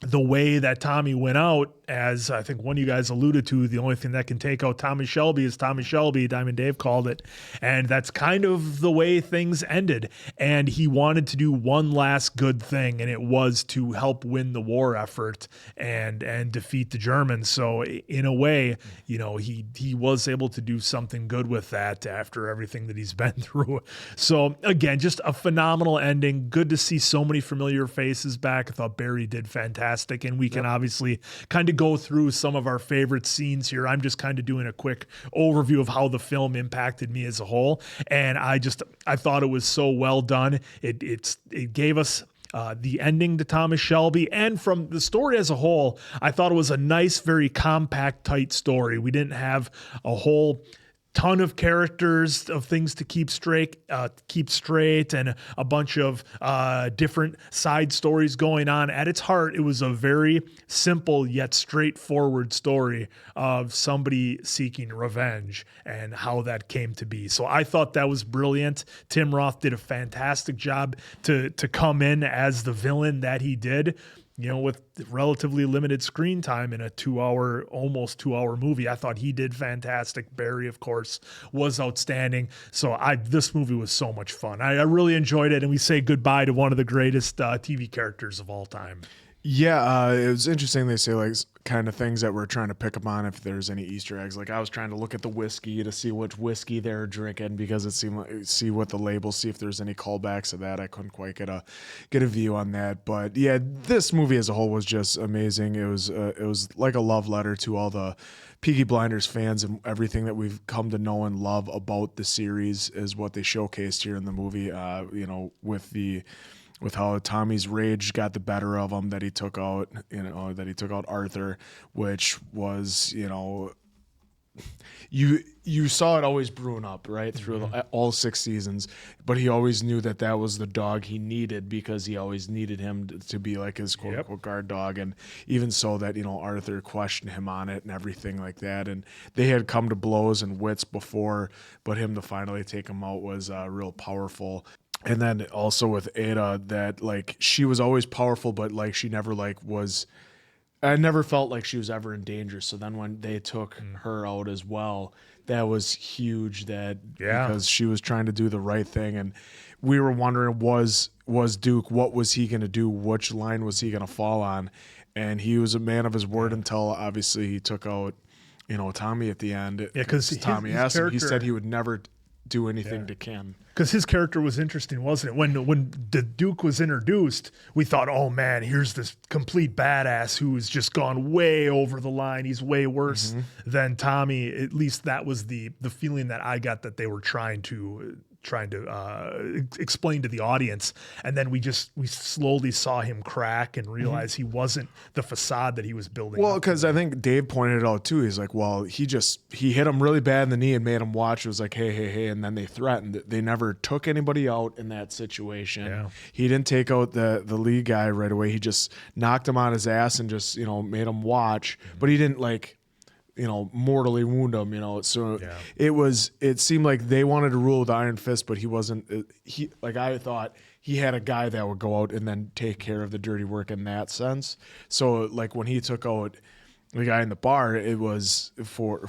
the way that Tommy went out, as I think one of you guys alluded to, the only thing that can take out Tommy Shelby is Tommy Shelby, Diamond Dave called it. And that's kind of the way things ended. And he wanted to do one last good thing, and it was to help win the war effort and defeat the Germans. So in a way, he was able to do something good with that after everything that he's been through. So again, just a phenomenal ending. Good to see so many familiar faces back. I thought Barry did fantastic. And we can obviously kind of go through some of our favorite scenes here. I'm just kind of doing a quick overview of how the film impacted me as a whole. And I thought it was so well done. It gave us the ending to Thomas Shelby, and from the story as a whole, I thought it was a nice, very compact, tight story. We didn't have a whole ton of characters of things to keep straight, and a bunch of different side stories going on. At its heart, it was a very simple yet straightforward story of somebody seeking revenge and how that came to be. So I thought that was brilliant. Tim Roth did a fantastic job to come in as the villain that he did. With relatively limited screen time in a almost 2 hour movie. I thought he did fantastic. Barry, of course, was outstanding. So this movie was so much fun. I really enjoyed it. And we say goodbye to one of the greatest TV characters of all time. Yeah, it was interesting. They say like kind of things that we're trying to pick up on if there's any Easter eggs. Like I was trying to look at the whiskey to see which whiskey they're drinking because it seemed like see what the label, see if there's any callbacks to that. I couldn't quite get a view on that. But yeah, this movie as a whole was just amazing. It was like a love letter to all the Peaky Blinders fans, and everything that we've come to know and love about the series is what they showcased here in the movie. With how Tommy's rage got the better of him, that he took out Arthur, which was, you saw it always brewing up, right, through all 6 seasons, but he always knew that was the dog he needed because he always needed him to be like his quote-unquote guard dog, and even so that, Arthur questioned him on it and everything like that, and they had come to blows and wits before, but him to finally take him out was real powerful. And then also with Ada, that like she was always powerful, but like she never I never felt like she was ever in danger. So then when they took her out as well, that was huge. Because she was trying to do the right thing, and we were wondering was Duke, what was he going to do? Which line was he going to fall on? And he was a man of his word until obviously he took out Tommy at the end. Yeah, because Tommy asked him, he said he would never do anything to Ken. Because his character was interesting, wasn't it? When the Duke was introduced, we thought, oh man, here's this complete badass who's just gone way over the line. He's way worse than Tommy. At least that was the feeling that I got, that they were trying to explain to the audience. And then we slowly saw him crack and realize he wasn't the facade that he was building. Well, because I think Dave pointed it out too. He's like, well, he hit him really bad in the knee and made him watch. It was like, hey, and then they threatened. They never took anybody out in that situation. Yeah. He didn't take out the lead guy right away. He just knocked him on his ass and just, made him watch. But he didn't mortally wound him, So it seemed like they wanted to rule with iron fist, but he wasn't. I thought he had a guy that would go out and then take care of the dirty work in that sense. So like when he took out the guy in the bar, it was for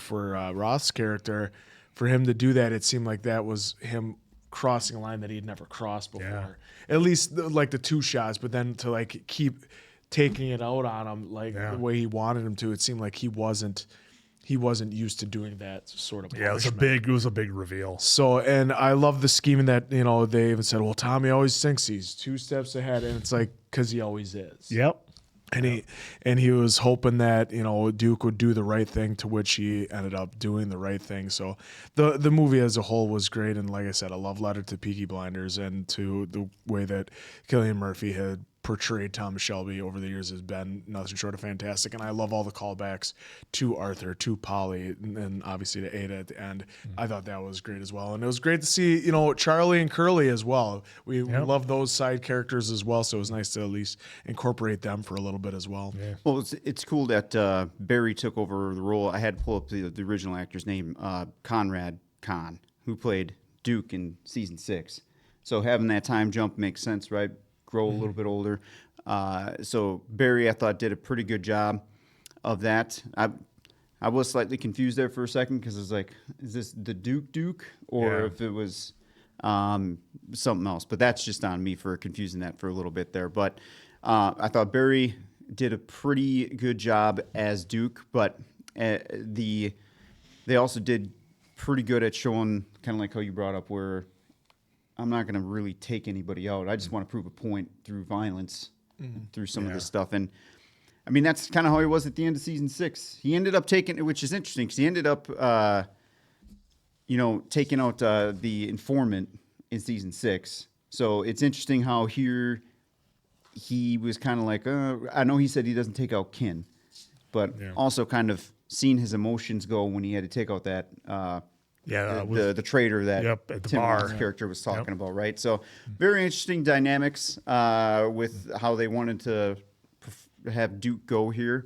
Roth's character, for him to do that. It seemed like that was him crossing a line that he had never crossed before. At least like the two shots, but then to keep taking it out on him the way he wanted him to. It seemed like he wasn't used to doing that sort of punishment. It was a big reveal. So, and I love the scheming that, they even said, well, Tommy always thinks he's 2 steps ahead, and it's like, because he always is. Yep. And he was hoping that, Duke would do the right thing, to which he ended up doing the right thing. So the movie as a whole was great, and like I said, a love letter to Peaky Blinders and to the way that Cillian Murphy had portrayed Thomas Shelby over the years has been nothing short of fantastic. And I love all the callbacks to Arthur, to Polly, and obviously to Ada at the end. I thought that was great as well. And it was great to see, Charlie and Curly as well. We love those side characters as well, so it was nice to at least incorporate them for a little bit as well. Yeah. Well, it's cool that Barry took over the role. I had to pull up the original actor's name, Conrad Kahn, who played Duke in season 6. So having that time jump makes sense, right? Grow a little bit older. So Barry, I thought, did a pretty good job of that. I was slightly confused there for a second, because it's like, is this the Duke? Or if it was something else. But that's just on me for confusing that for a little bit there. But I thought Barry did a pretty good job as Duke, but they also did pretty good at showing, kind of like how you brought up, where I'm not going to really take anybody out. I just want to prove a point through violence, through some of this stuff. And I mean, that's kind of how he was at the end of season 6. He ended up taking it, which is interesting, because he ended up, taking out the informant in season 6. So it's interesting how here he was kind of like, I know he said he doesn't take out kin, but also kind of seeing his emotions go when he had to take out that the traitor that Tim Roth's character was talking about, right? So very interesting dynamics with how they wanted to have Duke go here.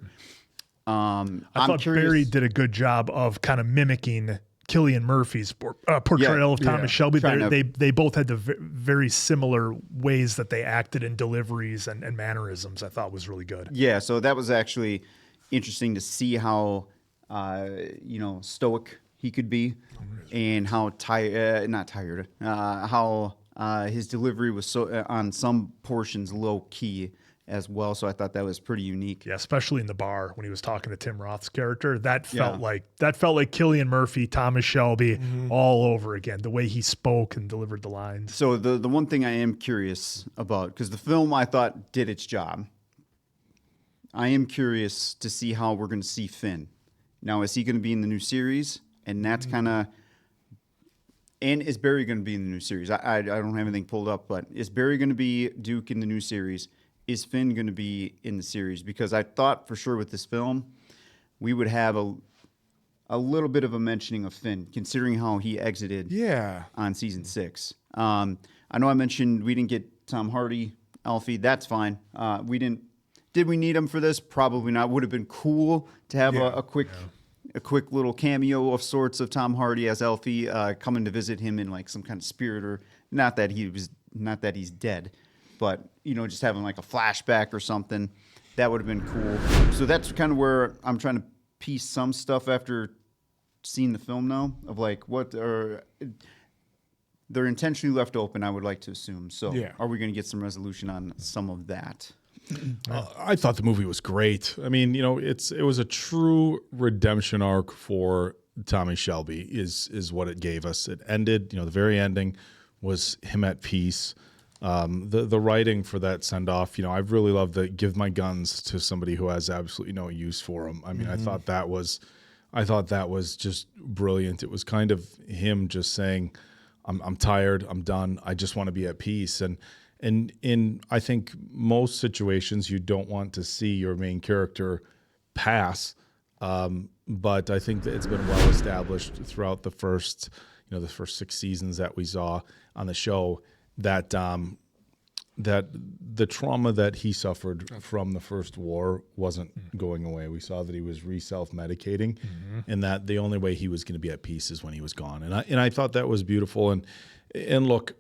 I thought Barry did a good job of kind of mimicking Cillian Murphy's portrayal of Thomas Shelby. They both had the very similar ways that they acted in deliveries and mannerisms. I thought was really good. Yeah, so that was actually interesting to see how stoic he could be, and how how his delivery was so on some portions low key as well. So I thought that was pretty unique. Yeah, especially in the bar when he was talking to Tim Roth's character. That felt like Cillian Murphy, Thomas Shelby, all over again. The way he spoke and delivered the lines. So the one thing I am curious about, because the film I thought did its job, I am curious to see how we're going to see Finn. Now, is he going to be in the new series? And that's kind of, and is Barry going to be in the new series? I don't have anything pulled up, but is Barry going to be Duke in the new series? Is Finn going to be in the series? Because I thought for sure with this film, we would have a little bit of a mentioning of Finn, considering how he exited on season 6. I know I mentioned we didn't get Tom Hardy, Alfie. That's fine. We didn't. Did we need him for this? Probably not. Would have been cool to have a quick little cameo of sorts of Tom Hardy as Alfie, coming to visit him in like some kind of spirit, or not that he's dead, but just having like a flashback or something. That would have been cool. So that's kind of where I'm trying to piece some stuff after seeing the film now, of like what they're intentionally left open, I would like to assume. So are we going to get some resolution on some of that? I thought the movie was great. I mean, it was a true redemption arc for Tommy Shelby is what it gave us. It ended, the very ending was him at peace. The writing for that send off, I've really loved the give my guns to somebody who has absolutely no use for them. I mean, I thought that was just brilliant. It was kind of him just saying, I'm tired, I'm done, I just want to be at peace. And in I think most situations you don't want to see your main character pass. But I think that it's been well established throughout the first 6 seasons that we saw on the show that that the trauma that he suffered from the first war wasn't going away. We saw that he was self-medicating, and that the only way he was going to be at peace is when he was gone. And I thought that was beautiful. And look,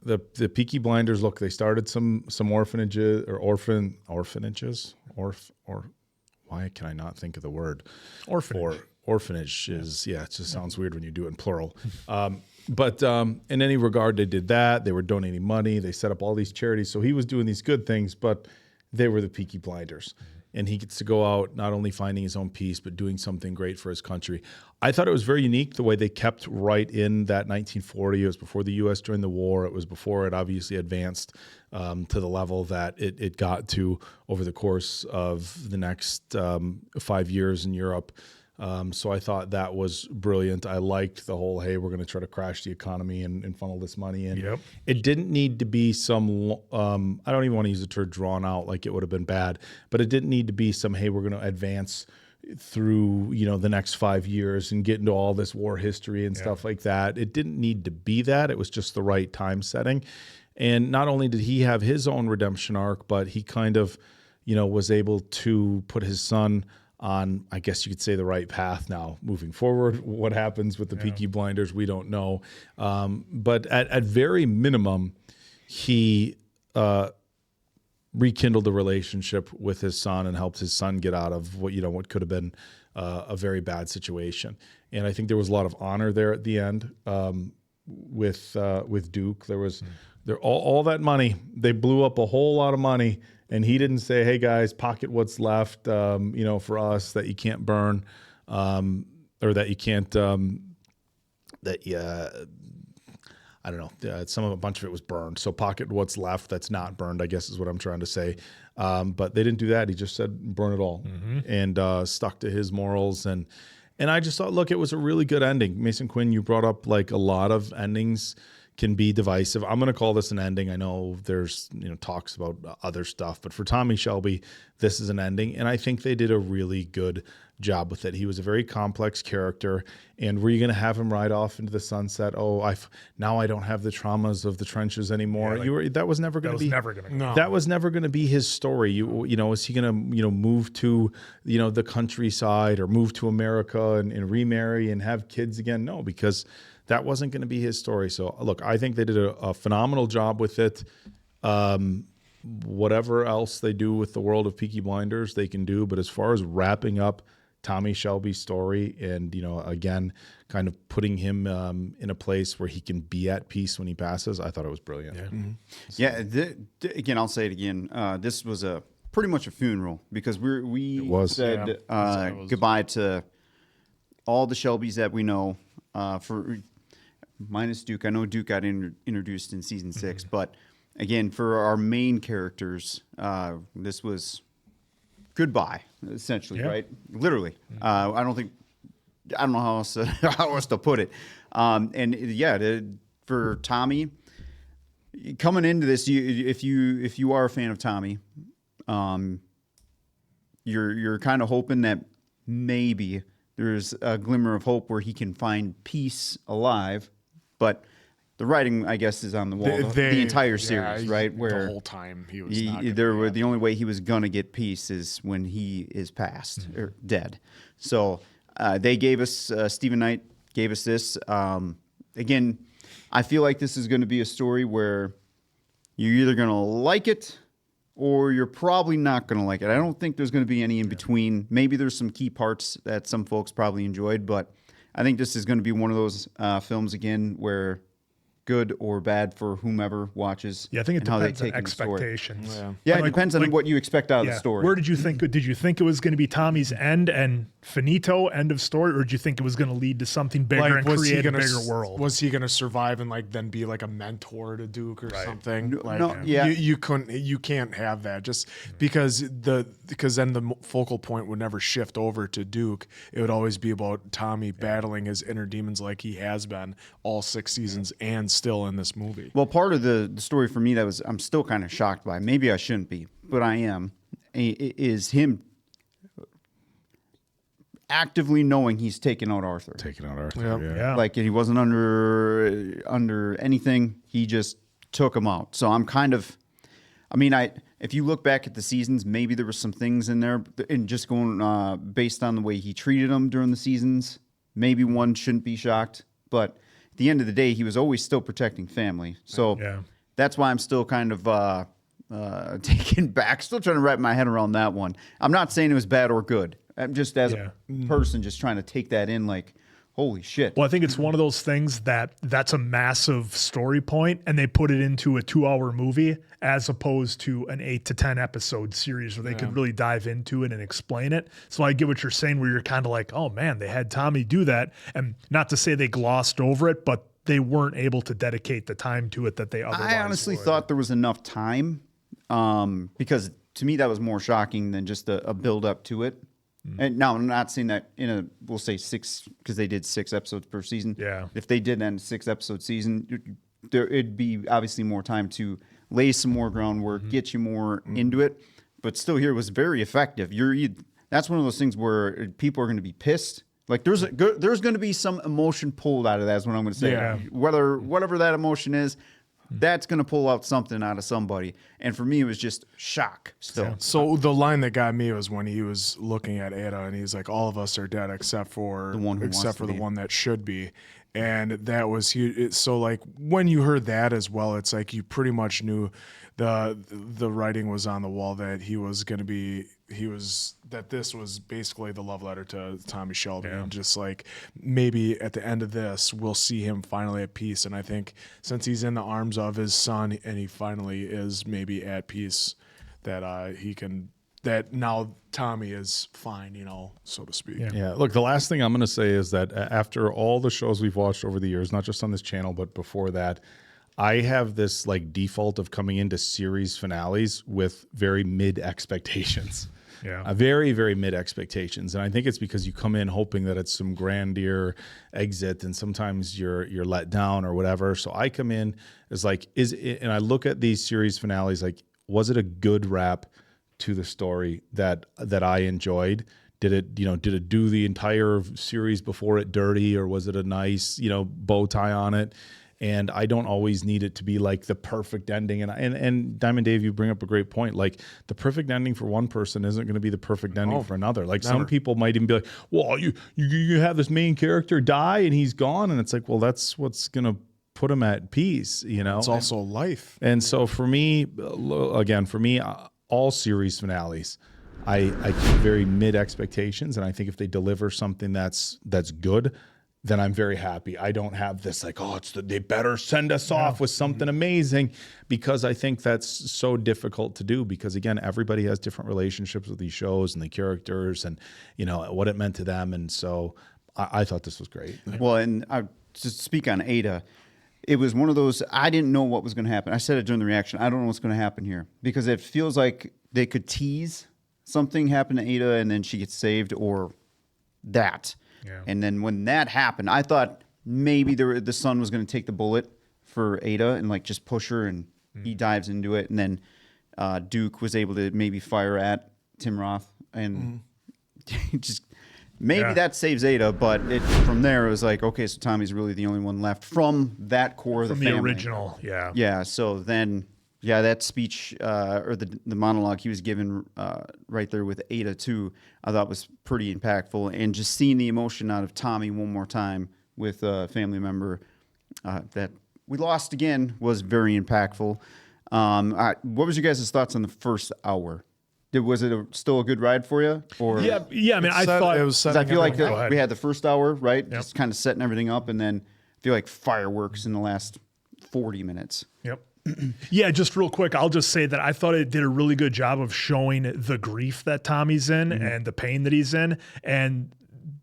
the Peaky Blinders. Look, they started some orphanages or orphanages. Why can I not think of the word? Orphanage is, it just sounds weird when you do it in plural. But in any regard, they did that. They were donating money. They set up all these charities. So he was doing these good things, but they were the Peaky Blinders. And he gets to go out not only finding his own peace, but doing something great for his country. I thought it was very unique the way they kept right in that 1940. It was before the U.S. joined the war. It was before it obviously advanced to the level that it got to over the course of the next 5 years in Europe. So I thought that was brilliant. I liked the whole, hey, we're going to try to crash the economy and funnel this money in. Yep. It didn't need to be some, I don't even want to use the term drawn out like it would have been bad, but it didn't need to be some, hey, we're going to advance through, the next 5 years and get into all this war history and stuff like that. It didn't need to be that. It was just the right time setting. And not only did he have his own redemption arc, but he kind of, was able to put his son on, I guess you could say, the right path now moving forward. What happens with the Peaky Blinders, we don't know. But at very minimum, he rekindled the relationship with his son and helped his son get out of what could have been a very bad situation. And I think there was a lot of honor there at the end with Duke. There was all that money. They blew up a whole lot of money. And he didn't say, hey, guys, pocket what's left, for us that you can't burn or that you can't, I don't know, a bunch of it was burned. So pocket what's left that's not burned, I guess is what I'm trying to say. But they didn't do that. He just said, burn it all and stuck to his morals. And I just thought, look, it was a really good ending. Mason Quinn, you brought up like a lot of endings can be divisive. I'm going to call this an ending. I know there's talks about other stuff, but for Tommy Shelby, this is an ending, and I think they did a really good job with it. He was a very complex character, and were you going to have him ride off into the sunset? Oh, now I don't have the traumas of the trenches anymore. That was never going to be. That was never going to be his story. Is he going to move to the countryside or move to America and remarry and have kids again? No, because that wasn't going to be his story. So, look, I think they did a phenomenal job with it. Whatever else they do with the world of Peaky Blinders, they can do. But as far as wrapping up Tommy Shelby's story and, again, kind of putting him in a place where he can be at peace when he passes, I thought it was brilliant. Yeah. Again, I'll say it again. This was pretty much a funeral because we said goodbye to all the Shelbys that we know for minus Duke. I know Duke got introduced in season 6, but again, for our main characters, this was goodbye, essentially, right? Literally. I don't know how else to put it. For Tommy, coming into this, if you are a fan of Tommy, you're kind of hoping that maybe there's a glimmer of hope where he can find peace alive, but the writing, I guess, is on the wall. The entire series, right? Where the whole time he was the only way he was gonna get peace is when he is passed or dead. So they gave us Stephen Knight gave us this. Again, I feel like this is going to be a story where you're either going to like it or you're probably not going to like it. I don't think there's going to be any in between. Maybe there's some key parts that some folks probably enjoyed, but I think this is going to be one of those films again where good or bad for whomever watches. Yeah, I think it and how they depends on take in the story. expectations. Yeah, Like- it depends on like- what you expect out of the story. Where did you think it was going to be Tommy's end and finito, end of story, or did you think it was going to lead to something bigger and create a bigger world? Was he going to survive and like then be like a mentor to Duke or something? Like, yeah. you can't have that just because then the focal point would never shift over to Duke. It would always be about Tommy battling his inner demons like he has been all 6 seasons and still in this movie. Well, part of the story for me that I'm still kind of shocked by, maybe I shouldn't be, but I am, is him actively knowing he's taking out Arthur. Yeah. Like he wasn't under anything. He just took him out. So I'm kind of, if you look back at the seasons, maybe there were some things in there, and just going based on the way he treated them during the seasons, maybe one shouldn't be shocked. But at the end of the day, he was always still protecting family. So that's why I'm still kind of taken back, still trying to wrap my head around that one. I'm not saying it was bad or good. I'm just as a person just trying to take that in like, holy shit. Well, I think it's one of those things that's a massive story point, and they put it into a 2-hour movie as opposed to an 8 to 10 episode series where they could really dive into it and explain it. So I get what you're saying, where you're kind of like, oh man, they had Tommy do that. And not to say they glossed over it, but they weren't able to dedicate the time to it that they otherwise I honestly would. thought there was enough time because to me that was more shocking than just a build up to it. And now I'm not saying that we'll say 6, because they did 6 episodes per season. Yeah. If they did end a 6-episode season, it'd be obviously more time to lay some more groundwork, get you more into it. But still, here it was very effective. That's one of those things where people are going to be pissed. Like there's going to be some emotion pulled out of that. Is what I'm going to say. Yeah. Whatever that emotion is, that's going to pull out something out of somebody. And for me, it was just shock still. So the line that got me was when he was looking at Ada and he's like, all of us are dead except for The one who except wants for to the be. one that should be. And that was huge. So like when you heard that as well, it's like you pretty much knew the writing was on the wall that that this was basically the love letter to Tommy Shelby. And just like maybe at the end of this, we'll see him finally at peace. And I think since he's in the arms of his son and he finally is maybe at peace, that that now Tommy is fine, so to speak. Yeah. Look, the last thing I'm going to say is that after all the shows we've watched over the years, not just on this channel, but before that, I have this like default of coming into series finales with very mid expectations. Yeah. Very, very mid expectations. And I think it's because you come in hoping that it's some grandeur exit, and sometimes you're let down or whatever. So I come in as like, and I look at these series finales like, was it a good wrap to the story that I enjoyed? Did it do the entire series before it dirty, or was it a nice, bow tie on it? And I don't always need it to be like the perfect ending. And Diamond Dave, you bring up a great point. Like the perfect ending for one person isn't going to be the perfect ending for another. Like some people might even be like, well, you have this main character die and he's gone. And it's like, well, that's what's going to put him at peace, It's also life. And so for me, all series finales, I keep very mid expectations. And I think if they deliver something that's good, then I'm very happy. I don't have this like, they better send us off with something amazing, because I think that's so difficult to do, because again, everybody has different relationships with these shows and the characters and, what it meant to them. And so I thought this was great. Well, and to speak on Ada, it was one of those, I didn't know what was going to happen. I said it during the reaction. I don't know what's going to happen here, because it feels like they could tease something happen to Ada and then she gets saved, or that. Yeah. And then when that happened, I thought maybe the son was going to take the bullet for Ada and like just push her, and he dives into it. And then Duke was able to maybe fire at Tim Roth, and just maybe that saves Ada. But from there, it was like, okay, so Tommy's really the only one left from that core of the family. From the original, yeah. Yeah, so then... Yeah, that speech or the monologue he was given right there with Ada too, I thought was pretty impactful. And just seeing the emotion out of Tommy one more time with a family member that we lost again was very impactful. What was your guys' thoughts on the first hour? Was it still a good ride for you? Or yeah. I mean, I thought it was. I feel like we had the first hour, right? Yep. Just kind of setting everything up, and then I feel like fireworks in the last 40 minutes. Yep. Yeah, just real quick, I'll just say that I thought it did a really good job of showing the grief that Tommy's in and the pain that he's in. And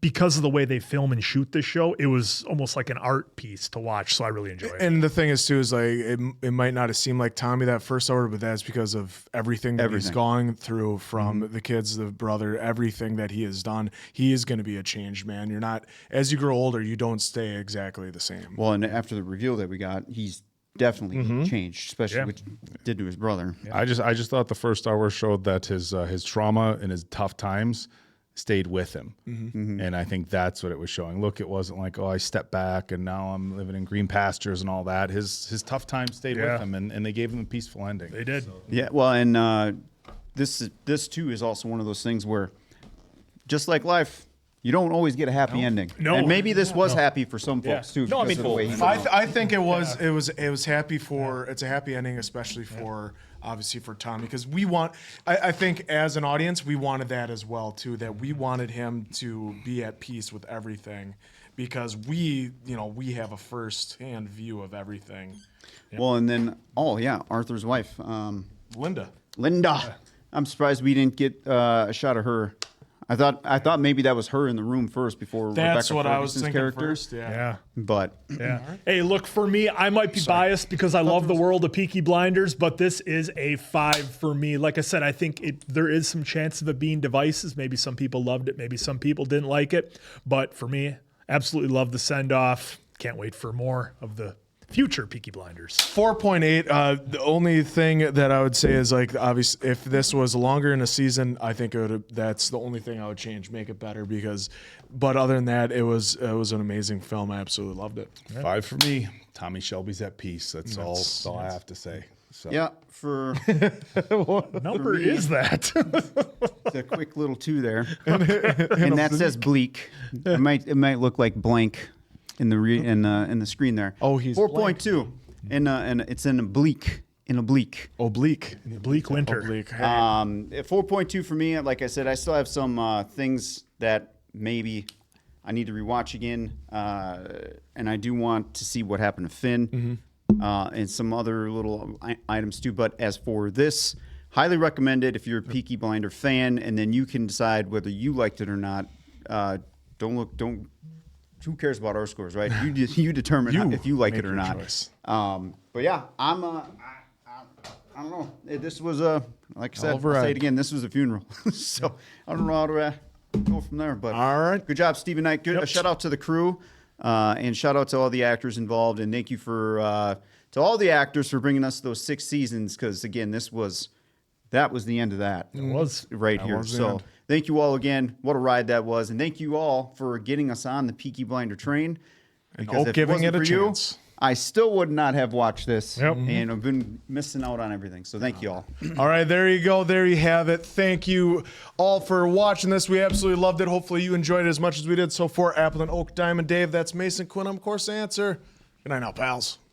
because of the way they film and shoot this show, it was almost like an art piece to watch. So I really enjoyed it. And the thing is, too, is like it might not have seemed like Tommy that first hour, but that's because of everything that he's gone through from the kids, the brother, everything that he has done. He is going to be a changed man. You're not, as you grow older, you don't stay exactly the same. Well, and after the reveal that we got, he's definitely changed, especially what he did to his brother. Yeah. I just thought the first hour showed that his trauma and his tough times stayed with him. And I think that's what it was showing. Look, it wasn't like, oh, I stepped back and now I'm living in green pastures and all that. His tough times stayed with him, and they gave him a peaceful ending. They did. So. Yeah, well, and this too is also one of those things where, just like life, you don't always get a happy ending. No. And maybe this was happy for some folks too. No, I mean, because of the way he I think it was happy for, it's a happy ending, especially for obviously for Tommy, because I think as an audience we wanted that as well too, that we wanted him to be at peace with everything, because we have a first-hand view of everything. Well, and then Arthur's wife, Linda. I'm surprised we didn't get a shot of her. I thought maybe that was her in the room first before That's Rebecca what Ferguson's I was thinking character. first. Yeah. But Hey, look, for me, I might be biased because I love the world of Peaky Blinders, but this is a 5 for me. Like I said, I think there is some chance of it being divisive. Maybe some people loved it, maybe some people didn't like it. But for me, absolutely love the send-off. Can't wait for more of the future Peaky Blinders. 4.8. The only thing that I would say is, like, obviously, if this was longer in a season, I think that's the only thing I would change, make it better. But other than that, it was an amazing film. I absolutely loved it. 5 for me. Tommy Shelby's at peace. That's all I have to say. So. Yeah, for what number is that? It's a quick little 2 there, and that says bleak. It might look like blank in the screen there. Oh, he's 4.2, and it's in oblique. Oblique winter. Oblique. 4.2 for me. Like I said, I still have some things that maybe I need to rewatch again, and I do want to see what happened to Finn, and some other little items too. But as for this, highly recommended if you're a Peaky Blinder fan, and then you can decide whether you liked it or not. Who cares about our scores, right? You determine if you like it or not. But yeah, I don't know. This was like I said, I'll say it again. This was a funeral, so I don't know how to go from there. But all right, good job, Stephen Knight. Good. Shout out to the crew, and shout out to all the actors involved, and thank you to all the actors for bringing us those 6 seasons. Because again, that was the end of that. It was right here. So. Thank you all again. What a ride that was. And thank you all for getting us on the Peaky Blinder train. And giving it a chance. I still would not have watched this. And I've been missing out on everything. So thank you all. All right, there you go. There you have it. Thank you all for watching this. We absolutely loved it. Hopefully you enjoyed it as much as we did. So for Apple and Oak, Diamond Dave, that's Mason Quinn. I'm, of course, the answer. Good night now, pals.